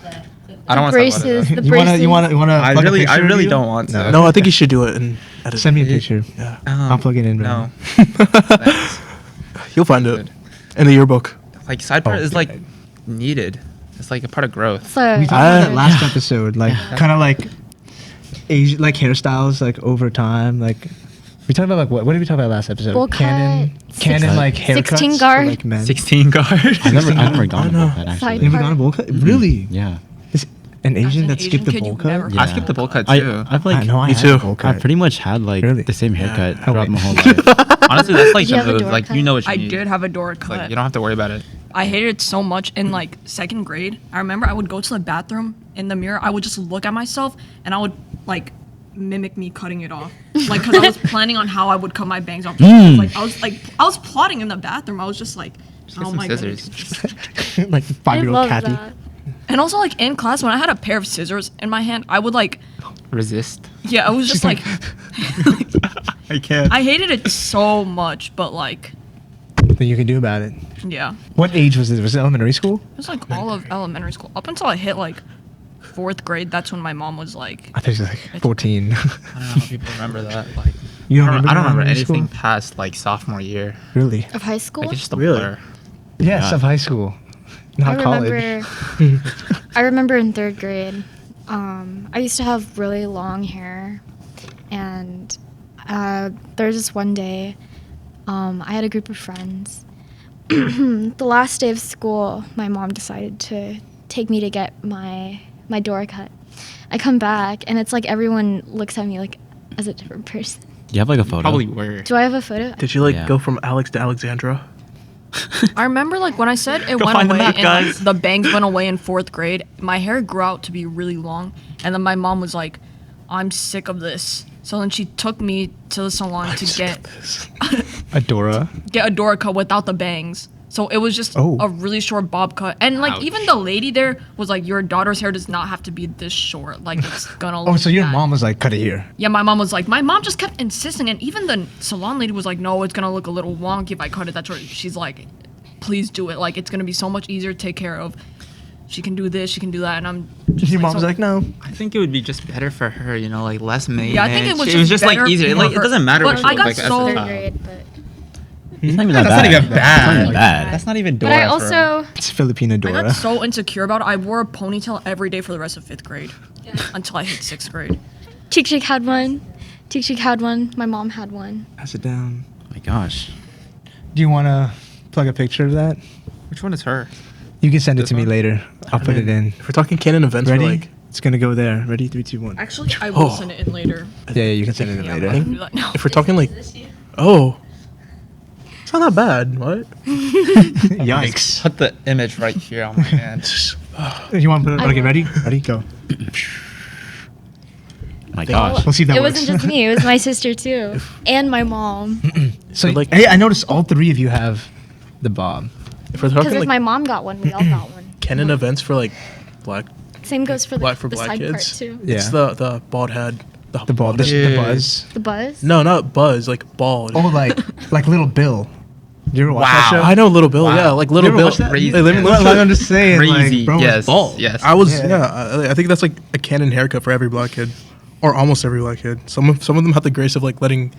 I don't want to talk about braces. it. The you wanna? braces. You wanna? You wanna? I plug a really picture of really you? don't want to. no, I think you should do it and edit Send me a it. picture. Yeah, I'll plug it in. No. Right Thanks. you'll find it Good. in the yearbook. Like side part Oh, is like needed. It's like a part of growth. So, We talked about that Ah. last episode, like kind of like Asian, like hairstyles, like over time. Like we talked about like what did we talk about last episode? Bowl Canon, cut, Canon like haircuts 16 for, guard. like men. 16 guard. I've never gone to bowl cut You actually. never gone to bowl cut? Really? Yeah. Is an Asian an that skipped Asian the kid, bowl you've cut? never- Yeah. I skipped the bowl cut too. I've like I know I Me had too. a bowl I cut. pretty much had like Really? the same haircut Oh, throughout wait. my whole life. Honestly, that's like Do you the have a move. door Like cut? you know what you I need. did have a door cut. Like you don't have to worry about it. I hated it so much in like second grade. I remember I would go to the bathroom in the mirror. I would just look at myself and I would like mimic me cutting it off. Like because I was planning on how I would cut my bangs off. I was plotting in the bathroom. I was just like, Just get oh some my scissors. goodness. Like I 5-year-old love Kathy. that. And also like in class when I had a pair of scissors in my hand, I would like Resist. yeah, I was just like I can't. I hated it so much, but like That you can do about it. yeah. What age was it? Was it elementary school? It was like all of elementary school. Up until I hit like 4th grade, that's when my mom was like, I think it was like 14. I don't know how people remember that. Like You don't I don't remember elementary anything school? past like sophomore year. Really? Of high school? Like it's just a Really? blur. Yes, Yeah. of high school, not I college. remember. I remember in 3rd grade, I used to have really long hair, and there was this one day, I had a group of friends. The last day of school, my mom decided to take me to get my door cut. I come back, and it's like everyone looks at me like as a different person. Do you have like a photo? Probably were. Do I have a photo? Did you like Yeah. go from Alex to Alexandra? I remember like when I said it Go went find the away map, and like, guys. the bangs went away in 4th grade, my hair grew out to be really long, and then my mom was like, I'm sick of this. So then she took me to the salon to get Adora. a door cut without the bangs. So it was just Oh. a really short bob cut. And like Ouch. even the lady there was like, your daughter's hair does not have to be this short. Like it's gonna Oh, look so your bad." mom was like, cut it here. Yeah, my mom was like, my mom just kept insisting, and even the salon lady was like, no, it's gonna look a little wonky if I cut it that short. She's like, please do it. Like it's gonna be so much easier to take care of. She can do this, she can do that, and I'm just Your mom's so- like, no. I think it would be just better for her, you know, like less maintenance. Yeah, I think it was just just like better easier. for Like it her. doesn't matter But what she I looked got like as so- a 3rd child. grade, but It's not even that That's bad. not even It's not bad. even bad. That's not even Dora. but I for her. also It's Filipino I got Dora. so insecure about it. I wore a ponytail every day for the rest of 5th grade until I hit 6th grade. Cheek Cheek had one. Cheek Cheek had one. My mom had one. Pass it down. Oh my gosh. Do you want to plug a picture of that? Which one is her? You can send it This to me one? later. I'll put it in. If we're talking canon events, Ready? we're like, It's gonna go there. Ready? 3, 2, 1. Actually, I will Oh. send it in later. Yeah, you can send it in Yeah, I'm later. not gonna do that now. if we're talking like, oh, it's not that bad. What? Yikes. Put the image right here on my hand. You want to put it? I Okay, will. ready? Ready? Go. Oh my gosh. We'll see if that it works. wasn't just me. It was my sister too, and my mom. So, like- hey, I noticed all 3 of you have the bob. If we're Because talking if like my mom got one, we all got one. canon events for like black, Same goes for Black the, for the black side part kids. too. Yeah. it's the bald head The bald. The buzz. The buzz? No, not Buzz. Like bald. Oh, like Little Bill. You ever watch that show? I know Little Bill. Wow. Yeah, like Little You ever Bill. watch that? Crazy. I'm just saying, Crazy. like, bro was Yes. bald. Yes. I was Yeah. I think that's like a canon haircut for every black kid, or almost every black kid. Some of them have the grace of like letting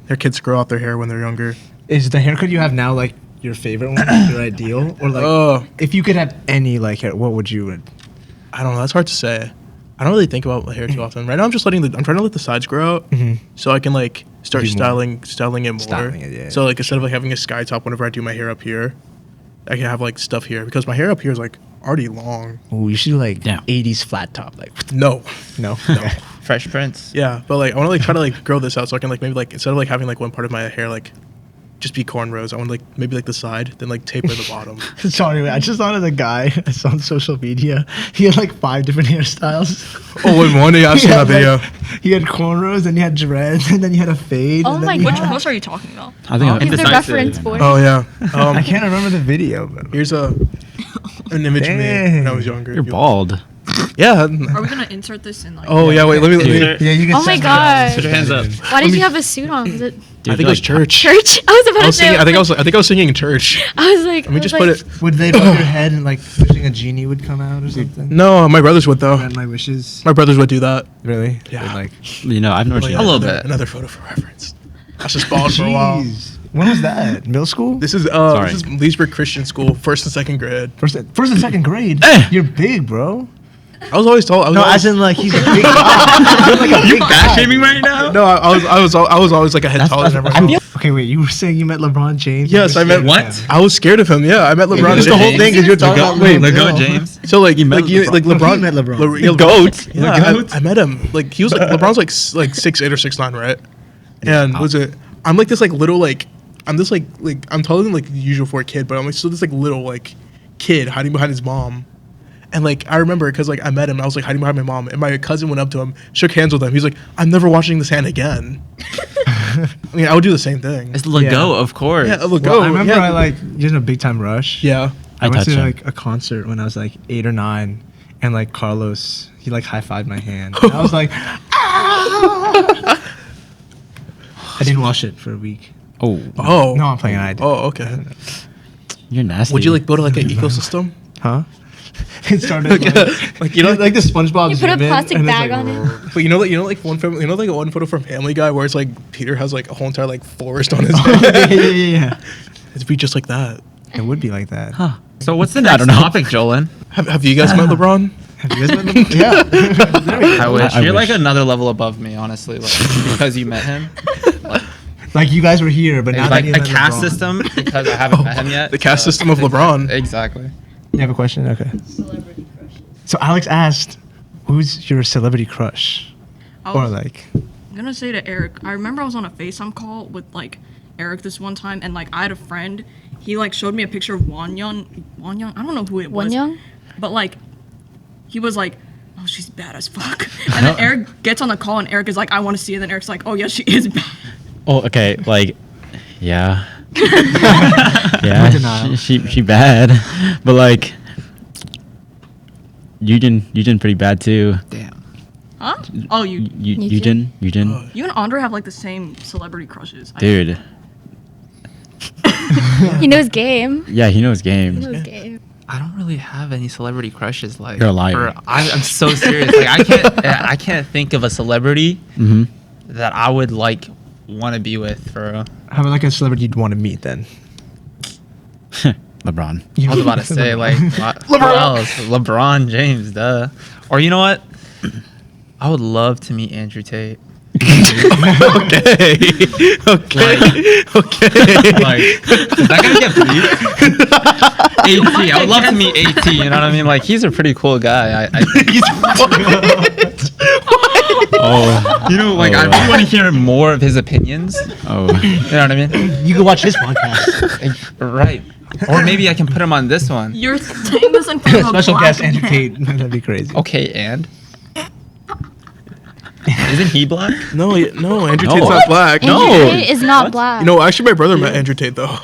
their kids grow out their hair when they're younger. Is the haircut you have now like your favorite one, like, your ideal, or like if you could have any like hair, what would you? I don't know. That's hard to say. I don't really think about my hair too often. Right now, I'm trying to let the sides grow out, so I can like start Do more. styling it more. Styling it, yeah. So like instead of like having a sky top whenever I do my hair up here, I can have like stuff here because my hair up here is like already long. Oh, you should do like Yeah. 80s flat top, like No. no. Fresh Prince. Yeah, but like I want to like try to like grow this out so I can like maybe like instead of like having like one part of my hair like just be cornrows, I want like maybe like the side, then like taper the bottom. Sorry, I just thought of the guy I saw on social media. He had like 5 different hairstyles. Oh, in one day I've He seen had, that video. like, he had cornrows, then he had dreads, and then he had a fade. Oh and then my he Which had- God. post are you talking about? I think I'm He's the Indecisive. reference boy. Oh yeah. I can't remember the video. But Here's an image of me when I was younger. You're bald. Yeah. Are we gonna insert this in like? Oh yeah. Wait. Let me. yeah, you can. Oh my send me gosh. Put your hands up. Why did you have a suit on? Was it I think it was church. church? I was about I was to say. singing. I think I was singing in church. I was like. Let me just put it. Would they rub your head and like wishing a genie would come out or something? No, my brothers would though. Grant my wishes. My brothers would do that. Really? Yeah. They'd, like. You know, I've never seen A little that. bit. Another photo for reference. I was just bald for a while. Jeez. When was that? Middle school? This is Sorry. Leesburg Christian School, 1st and 2nd grade. First and 2nd grade. You're big, bro. I was always tall. I was No, always, as in like he's a big guy. You're like a big guy. Shaming right now? no, I was always like a head taller than everyone else. Okay, wait. You were saying you met LeBron James? Yes, I met. What? I was scared of him. Yeah, I met LeBron. That's the whole James. thing because you're talking about Wait, Lego James. So like met like No, LeBron he met LeBron. yeah, Goat. Yeah, The goat. I met him. Like he was like LeBron's like 6'8" or 6'9", right? And was it? I'm like this like little like I'm this like I'm taller than like the usual for a kid, but I'm like still this like little like kid hiding behind his mom. And like I remember because like I met him, and I was like hiding behind my mom, and my cousin went up to him, shook hands with him. He's like, "I'm never washing this hand again." I mean, I would do the same thing. It's Lego, of course. Yeah, look, Well, I remember yeah, I like using a Big Time Rush. yeah. I went touched to him. like a concert when I was like 8 or 9, and like Carlos, he like high fived my hand. And I was like, ah! I didn't wash it for a week. Oh, Oh, No, I'm playing I did. Oh, okay. you're nasty. Would you like build like an ecosystem? Huh? It started Like you know, like the SpongeBob. You put a zoom in, plastic and it's bag like, on it? but you know like one one photo from Family Guy where it's like Peter has like a whole entire like forest on his yeah, head. yeah. It'd be just like that. It would be like that. Huh. So what's the next topic, Jolan? Have you guys met LeBron? Have you guys met them? Yeah. I wish. I You're like wish. another level above me, honestly. Like because you met him. Like you guys were here, but now Like that you a met caste LeBron. system because I haven't met him yet. The caste system of LeBron. Exactly. You have a question? Okay. Celebrity crush. So Alex asked, "Who's your celebrity crush?" I Or was like, gonna say to Eric. I remember I was on a FaceTime call with like Eric this one time, and like I had a friend. He like showed me a picture of Wonyoung. I don't know who it was. Wonyoung? But like, he was like, "Oh, she's bad as fuck." And then Eric gets on the call, and Eric is like, "I want to see it." And then Eric's like, "Oh yeah, she is bad." Oh, okay. Like, yeah. No Yeah, denial. she bad, but like, Eugen pretty bad too. Damn. Huh? Oh, you Eugen, you and Andre have like the same celebrity crushes. dude. He knows game. Yeah, he knows He games. knows game. I don't really have any celebrity crushes. Like You're a liar. I'm so serious. Like I can't think of a celebrity Mm-hmm. that I would like want to be with for. how about like a celebrity you'd want to meet then? LeBron. I was about to say like who else? LeBron James, duh. Or you know what? I would love to meet Andrew Tate. Okay. Like, is that gonna get bleeped? AT. I would love to meet AT. You know what I mean? Like, he's a pretty cool guy. I Oh, you know, like I really want to hear more of his opinions. oh. You know what I mean? You can watch his podcast. Right. Or maybe I can put him on this one. You're saying this in front of a Special black guest man. Andrew Tate. That'd be crazy. Okay, and isn't he black? No, Andrew No. Tate's not black. Andrew No. Tate is not black. You know, actually, my brother met Andrew Tate though.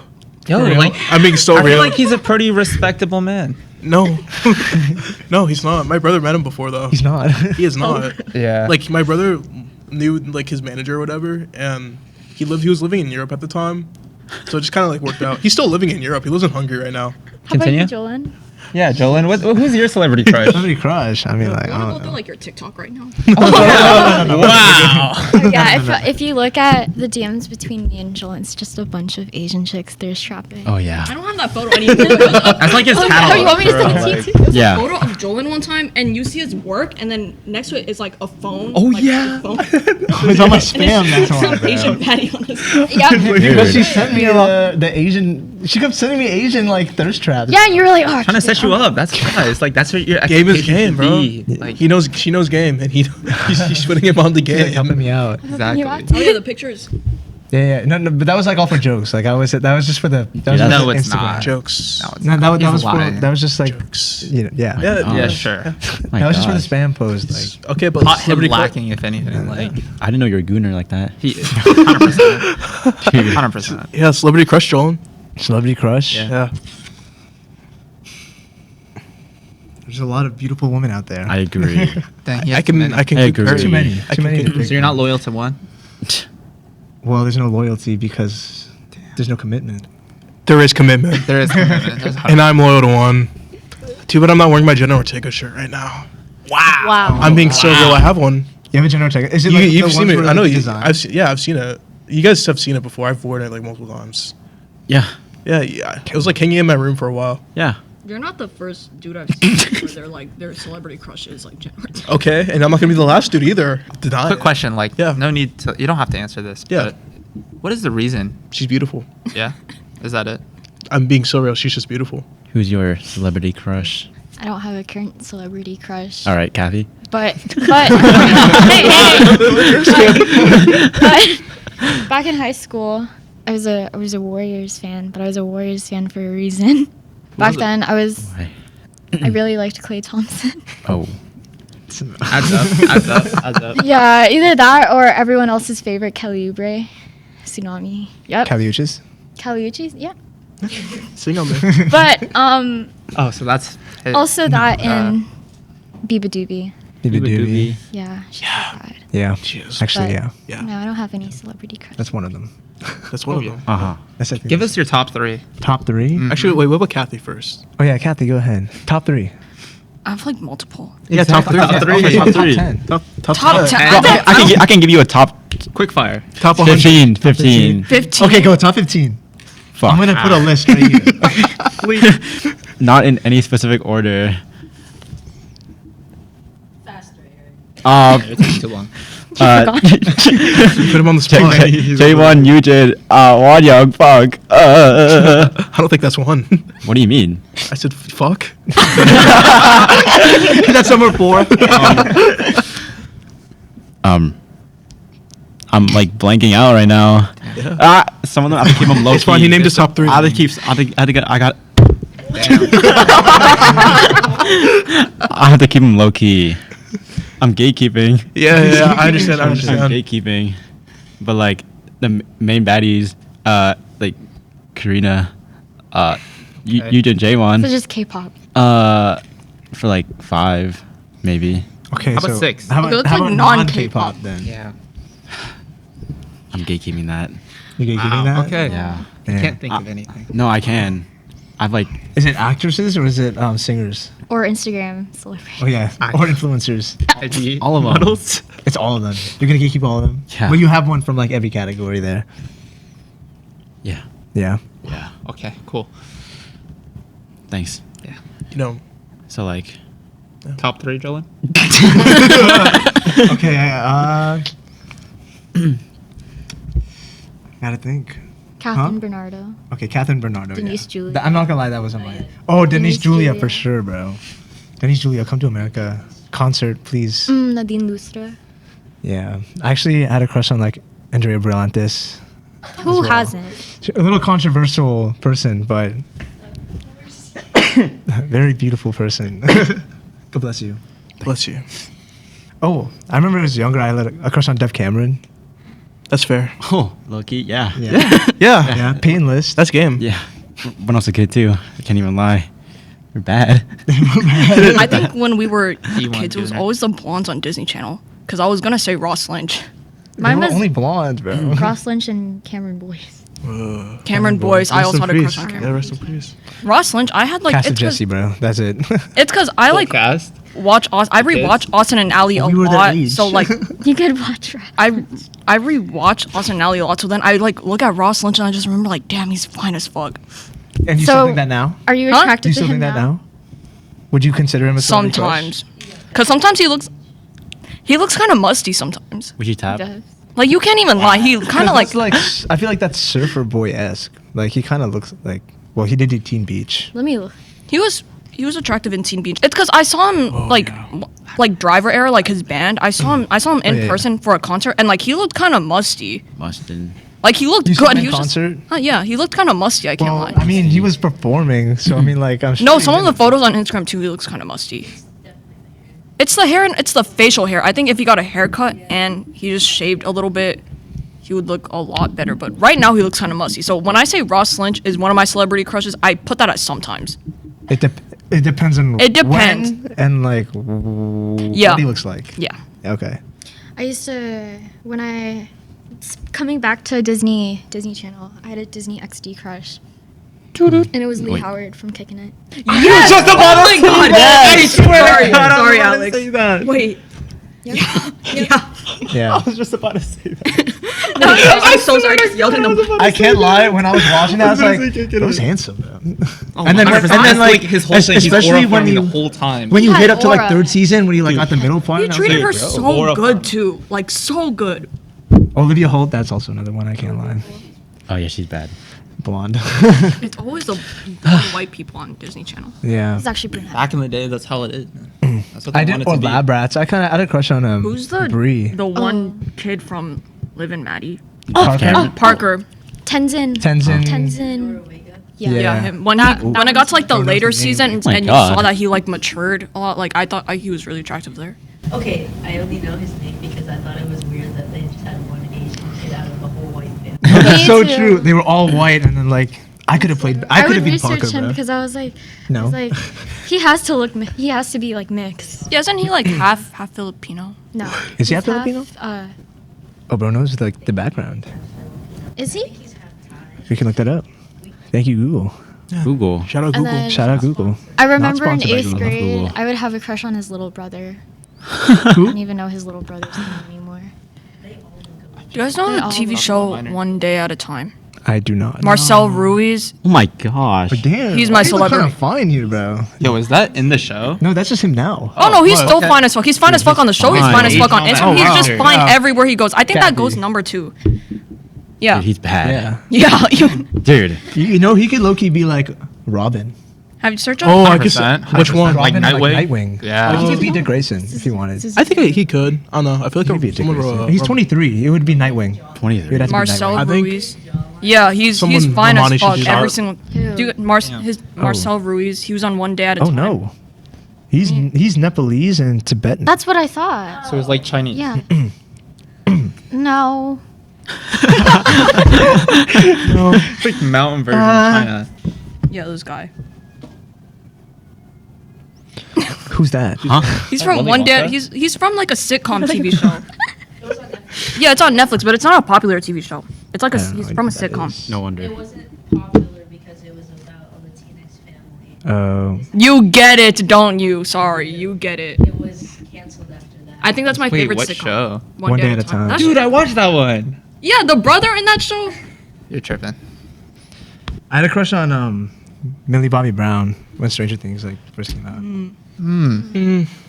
Yo, real? like I'm being so I feel real. like he's a pretty respectable man. No, no, he's not. My brother met him before though. He's not. He is not. Yeah. Like my brother, knew like his manager or whatever, and he was living in Europe at the time, so it just kind of like worked out. He's still living in Europe. He lives in Hungary right now. How about Continue. you, Jolan? Yeah, Jolan. Who's your celebrity crush? Celebrity crush. I mean, like, You I wanna don't go through know. like your TikTok right now? Wow. Yeah, if you look at the DMs between me and Jolan, it's just a bunch of Asian chicks thirst trapping. Oh yeah. I don't have that photo anymore. That's like his Oh, catalog. you want me to send it bro. to you too? There's Yeah. a photo of Jolan one time, and you see his work, and then next to it is like a phone. Oh, like, yeah. a phone. It's on my spam. That's why, Some bro. Asian patty on his. Yep. Because she sent me the Asian. She kept sending me Asian like thirst traps. Yeah, and you were like, oh, Trying to set you up. That's why. It's like that's what your Game is expectation game, should bro. be. Like She knows game, and he's putting him on the game. helping me out. exactly. Oh yeah, the pictures. Yeah. No, but that was like all for jokes. Like that was just for the. That was Yeah, just no, for it's Instagram. not. Jokes. No, it's No, not. that He's was for, lying. that was just like Jokes. yeah. Yeah, Yeah, sure. My That was just for the gosh. spam post. Like Okay, but Caught him celebrity crush- lacking, if anything. Like I didn't know you were a gooner like that. he, 100%, 100%. Yeah, celebrity crush, Jolan. celebrity crush. Yeah. Yeah. There's a lot of beautiful women out there. I agree. Dang, he I has can many. I can I concur. agree. Too many. I Too can many to concur. pick. So you're not loyal to one? Well, there's no loyalty because there's no commitment. There is commitment, There is commitment. There's and I'm loyal to one. Too bad I'm not wearing my Jenna Ortega shirt right now. wow. I'm being so real. I have one. You have a general check. Is it like You've the seen ones it. where I know the you. design? I've seen it. You guys have seen it before. I've worn it like multiple times. Yeah. Yeah. It was like hanging in my room for a while. Yeah. You're not the first dude I've seen where they're like their celebrity crush is like Jen Ortega. Okay, and I'm not gonna be the last dude either. Deny Quick it. question, like, Yeah. no need to. You don't have to answer this. Yeah. But what is the reason? She's beautiful. Yeah. Is that it? I'm being so real. She's just beautiful. Who's your celebrity crush? I don't have a current celebrity crush. All right, Kathy. But hey, but back in high school, I was a Warriors fan, but I was a Warriors fan for a reason. Back was it? then, Why? I really liked Klay Thompson. Oh. Adds up. Adds up. Adds up. Yeah, either that or everyone else's favorite, Kelly Oubre, Tsunami. Yep, Caliuchis? Caliucci. Yeah, Sing on me. but Oh, so that's it. also that and Biba Doobie. Doobie. Yeah, she's so bad. Yeah. Cheers. Actually, But yeah. Yeah. No, I don't have any celebrity crush. That's one of them. That's one Oh, of yeah. them. Uh huh. That's I think Give us your top three. top 3. Mm. Actually, wait. What about Kathy first? Oh yeah, Kathy, go ahead. Top 3. I have like multiple. Yeah, top three. Top three. Okay, Top top 3. 10. Top Top 10. I can give you a top Quick fire. Top 100. 15. 15. Okay, go top 15. Fuck. I'm gonna put a list right here. Not in any specific order. It takes too long. You put him on the spot. J1, Eugene, Wan Young, fuck. I don't think that's one. What do you mean? I said fuck. That's number 4. I'm like blanking out right now. Yeah. Some of them I have to keep them low. It's fine. He named his top 3. I have to keep. I have to keep them low key. I'm gatekeeping. Yeah. I understand. I I'm understand. gatekeeping. But like the main baddies, like Karina, Okay. Eugene J1, So just K-pop. for like 5 maybe. Okay, How about so 6? How Okay, about, let's how like about non-K-pop. non-K-pop then? Yeah. I'm gatekeeping that. You gonna give Wow, me that? okay. Yeah. I Yeah. can't think of anything. No, I can. I've like Is it actresses or is it singers? Or Instagram celebrity. Oh yeah, or influencers. IG All of 'em. models. It's all of them. You're gonna keep all of them. Yeah. Well, you have one from like every category there. yeah. Yeah. Yeah. Okay, cool. Thanks. You know, So like Top 3, Jolan? Okay. Gotta think. Catherine Huh? Bernardo. Okay, Catherine Bernardo. Denise yeah. Julia. I'm not gonna lie, that was on my. Oh, Denise, Denise Julia, Julia. for sure, bro. Denise Julia, come to America. Concert, please. Nadine Lustra. Yeah. I actually had a crush on like Andrea Brillantis. Who well. hasn't? She's a little controversial person, but very beautiful person. God bless you. bless you. Oh, I remember as younger, I had a crush on Dev Cameron. That's fair. oh low key yeah. Yeah. Yeah. Yeah. Painless. That's game. Yeah. When I was a kid too. I can't even lie. You're bad. I think when we were You want kids, it was dinner. always the blondes on Disney Channel. Because I was going to say Ross Lynch. They Mine were was only blonde, bro. Ross Lynch and Cameron Boyce. Cameron Boyce. I Rest also in had a crush peace. on Yeah, Cameron. rest in peace. Ross Lynch. I had like Cast of it's 'cause- Jesse, bro. That's it. It's because I like Cast. watch. I rewatch Austin and Ally a We were that lot. age. So like You could watch Ross. I rewatch Austin and Ally a lot. So then I like look at Ross Lynch and I just remember like, damn, he's fine as fuck. And you So- still think that now? Are you Huh? attracted Do you to still him think that now? Would you consider him a celebrity crush? Sometimes, because sometimes he looks kind of musty sometimes. Would you He tap? does. Like you can't even lie. He kind of like That's like I feel like that's surfer boy esque. Like he kind of looks like. Well, he did do Teen Beach. Let me look. he was attractive in Teen Beach. It's because I saw him Oh, like Driver Era, like his band. I saw him in yeah, yeah. person for a concert, and like he looked kind of musty. Mustn't. Like he looked You saw good. him He in was concert? Just, yeah, he looked kind of musty. I can't Well, lie. I mean, he was performing, so I mean, like, I'm sure No, he some of the didn't- photos on Instagram too, he looks kind of musty. It's the hair and it's the facial hair. I think if he got a haircut and he just shaved a little bit, he would look a lot better. But right now he looks kind of musty. So when I say Ross Lynch is one of my celebrity crushes, I put that at sometimes. It depends on. It depends. when and like Yeah. what he looks like. Yeah. Okay. I used to coming back to Disney Channel. I had a Disney XD crush. And it was Lee Wait. Howard from Kicking It. Yes! Oh my god! I swear. Sorry, I Alex. say that. Wait. Yeah. Yeah. I was just about to say that. No, I'm so sorry. I just yelled in the. I can't lie. When I was watching that, I was like, "It was handsome." Bro. And then like his whole thing, he's especially when horrifying you the whole time. when you He hit had up to like aura. third season when you like got the middle part. He and I was treated like, her bro. so horrifying. good too. Like so good. Olivia Holt. That's also another one I can't lie. Oh yeah, she's bad. Blonde. It's always the white people on Disney Channel. yeah. It's actually brunette. Back in the day, that's how it is. Man. That's what they I did. wanted Or to be. Lab Rats. I had a crush on Who's the Brie. one kid from Liv and Maddie? Parker. Parker. Tenzin. Tenzin. Yeah. Yeah. Yeah, him. When I got to like the Oh, that's later his name. season Oh my and you God. saw that he like matured a lot, like I thought he was really attractive there. Okay, I only know his name because I thought it was weird that they just had one Asian kid out of the whole white family. That's so too. true. They were all white, and then like I could have played. I could would have been research Parker, him bro. because I was like, No. I was like, he has to look. He has to be like mixed. Yeah, isn't he like half Filipino? No. Is he he's half Filipino? Oh, bro knows like the background. Is he? We can look that up. Thank you, Google. Google. Shout out And Google. then- Shout out Google. I remember in sponsored by 8th Google. grade, Google. I would have a crush on his little brother. I don't even know his little brother's name anymore. Do you guys know They the all TV love show Minor. One Day at a Time? I do not. Marcel Ruiz. Oh my gosh. But damn, He's my you look celebrity. Kind of fine here, bro. Yo, is that in the show? No, that's just him now. Oh, no, he's what? still Okay. fine as fuck. He's fine as fuck on the show. He's fine. fine as fuck on Oh, Instagram. He's wow. just fine Yeah. everywhere he goes. I think that Kathy. goes number 2. Yeah. Dude, he's bad. Yeah. Yeah. Dude. You know, he could low-key be like Robin. Have you searched Oh, up? I guess 100%. which one? Like Robin, Nightwing? Nightwing. Yeah. Like, he could be Dick Grayson if he wanted. I think he could. I don't know. I feel He could be a like Dick someone. Grayson. He's 23. It would be Nightwing. 23. It'd have to be Marcel Nightwing. I think Ruiz. Yeah, he's someone fine as Romani should fuck. do that. Every single Who? dude, Marcel Ruiz. He was on One Day at a Oh Time. no. He's Nepalese and Tibetan. That's what I thought. So it's like Chinese. Yeah. No. It's like mountain version of China. Yeah, this guy. Who's that? Huh? He's Oh, from Willy One Day. Wonka? He's from like a sitcom TV show. Yeah, it's on Netflix, but it's not a popular TV show. It's like I don't know he's what from a that sitcom. is. No wonder. It wasn't popular because it was about a Latinx family. Oh. You get it, don't you? Sorry, you get it. It was canceled after that. I think that's my Wait, favorite what sitcom. show? One Day at a Time. That's- Dude, I watched that one. yeah, the brother in that show. You're tripping. I had a crush on Millie Bobby Brown when Stranger Things like first came out.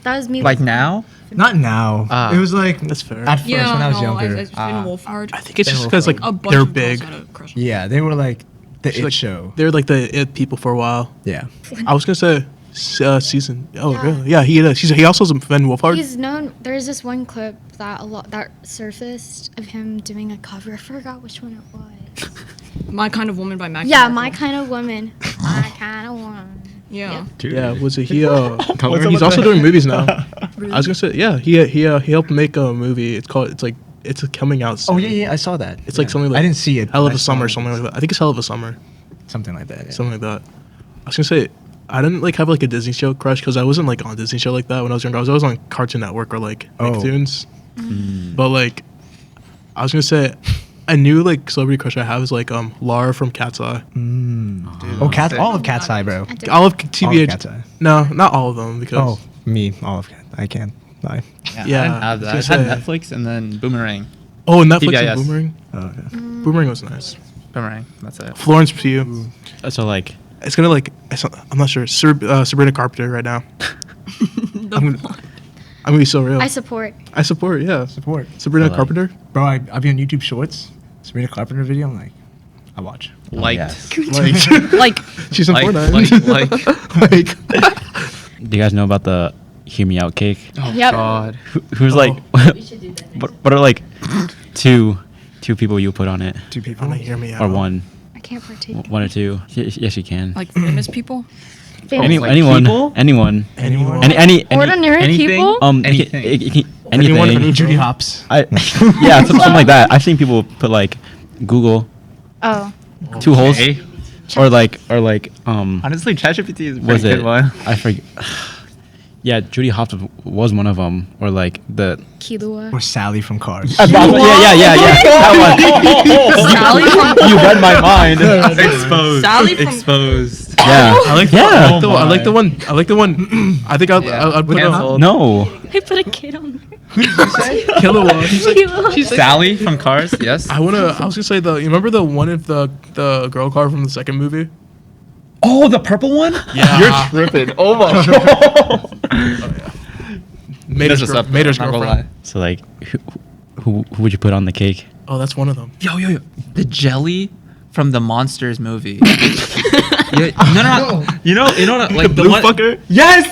That was me. Like now? Not now. Ah. It was like That's fair. at first when I was no, younger. Finn Wolfhard. I think it's just because like A bunch they're of girls big. had a crush on him. Yeah, they were like the it like- show. They're like the it people for a while. Yeah. I was gonna say season. Oh Yeah. really? Yeah, he is. He also is a Finn Wolfhard. He's known. There's this one clip that surfaced of him doing a cover. I forgot which one it was. My Kind of Woman by Mac. Yeah, My Kind of Woman. My Kind of Woman. Yeah. Yeah, was it he? What's he's up also with doing that? movies now. I was gonna say yeah. He helped make a movie. It's coming out soon. Oh yeah, I saw that. It's like something like I didn't see it. Hell of but I a saw Summer, it. something like that. I think it's Hell of a Summer, Something like that. Yeah. something like that. I was gonna say I didn't like have like a Disney show crush because I wasn't like on Disney show like that when I was younger. I was always on Cartoon Network or like Oh. Nicktoons. But like I was gonna say, a new like celebrity crush I have is like Lara from Cat's Eye. Oh, Cat. All of Cat's Eye, bro. All of TBH. Cat's Eye. No, not all of them because. Oh, me. All of Cat. I can't lie. Yeah, Yeah, I didn't have that. I I was had gonna say- Netflix and then Boomerang. Oh, Netflix TBIS. and Boomerang. Oh, okay. Boomerang was nice. Boomerang. That's it. Florence Pugh. So like, It's gonna like. I'm not sure. Sabrina Carpenter right now. I'm gonna be so real. I support. I support. Yeah. Support. Sabrina I like- Carpenter. Bro, I'll be on YouTube Shorts. Sabrina Carpenter video. I'm like, I watch. Liked. yes. Like, Like, she's in Like, Fortnite. Like, Do you guys know about the Hear Me Out cake? Oh Yep. God. Who's like, We should do that next what are like two people you put on it, 2 people. I'm gonna hear me out. or one I can't partake. or two? Yes, you can. like famous people. Famous. like anyone, people? anyone, Anyone. any Ordinary anything? people. Anything. Anyone, anything. Judy Hopps. Yeah, something like that. I've seen people put like Google Oh. 2 holes, Okay. or like Honestly, ChatGPT is a was pretty it? good one. I forget. Yeah, Judy Hopps was one of them, or like the. Kilua. Or Sally from Cars. Yeah. Sally That from one. You read my mind. Exposed. Sally from- Exposed. Yeah. I like Yeah. I like the one. I like the one. I think I'd put Canceled. No. I put a kid on there. Killua. Kilua. Sally from Cars. Yes. I was gonna say you remember the one of the girl car from the second movie? Oh, the purple one. Yeah. You're tripping. Oh my God. Mater's, That's what's up, Mater's I'm not gonna girlfriend. So like, who would you put on the cake? Oh, that's one of them. Yo. The jelly from the Monsters movie. Yeah, no. You know, like the blue one. fucker? Yes.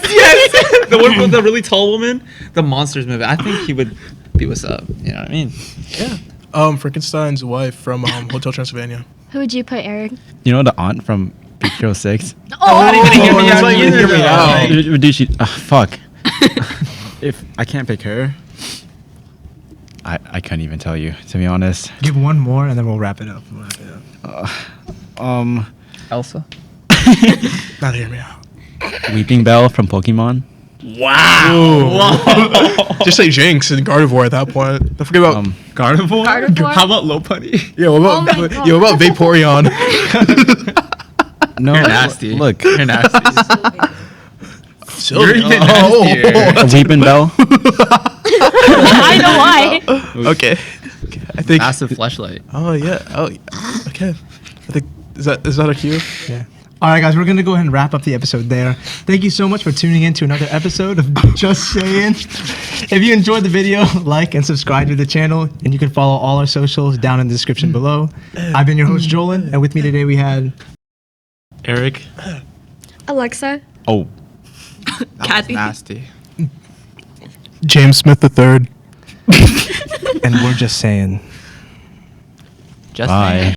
The one with the really tall woman. The Monsters movie. I think he would be what's up. You know what I mean? Yeah. Frankenstein's wife from Hotel Transylvania. Who would you put, Eric? You know the aunt from Big Hero 6? Not even hear me that's out why you either, didn't hear me though. out. Dude, she. Fuck. If I can't pick her, I couldn't even tell you, to be honest. Give one more and then we'll wrap it up. Elsa. Not hear me out. Weeping Bell from Pokemon. Just say Jinx and Gardevoir at that point. Don't forget about. Gardevoir. Gardevoir? How about Lopunny? Yeah. What Oh about? my God. What about Vaporeon? No, You're nasty. Look, You're nasty. Sylvia. even Oh. nastier. Weeping Bell. I know why. Okay. I think. Massive fleshlight. Oh yeah. Oh. Yeah. Okay. I think is that a cue? Yeah. All right, guys, we're going to go ahead and wrap up the episode there. Thank you so much for tuning in to another episode of Just Saying. If you enjoyed the video, like and subscribe to the channel, and you can follow all our socials down in the description below. I've been your host, Jolan, and with me today we had... Eric. Alexa. Oh. Kathy. Nasty. James Smith III. And we're just saying... Just Bye.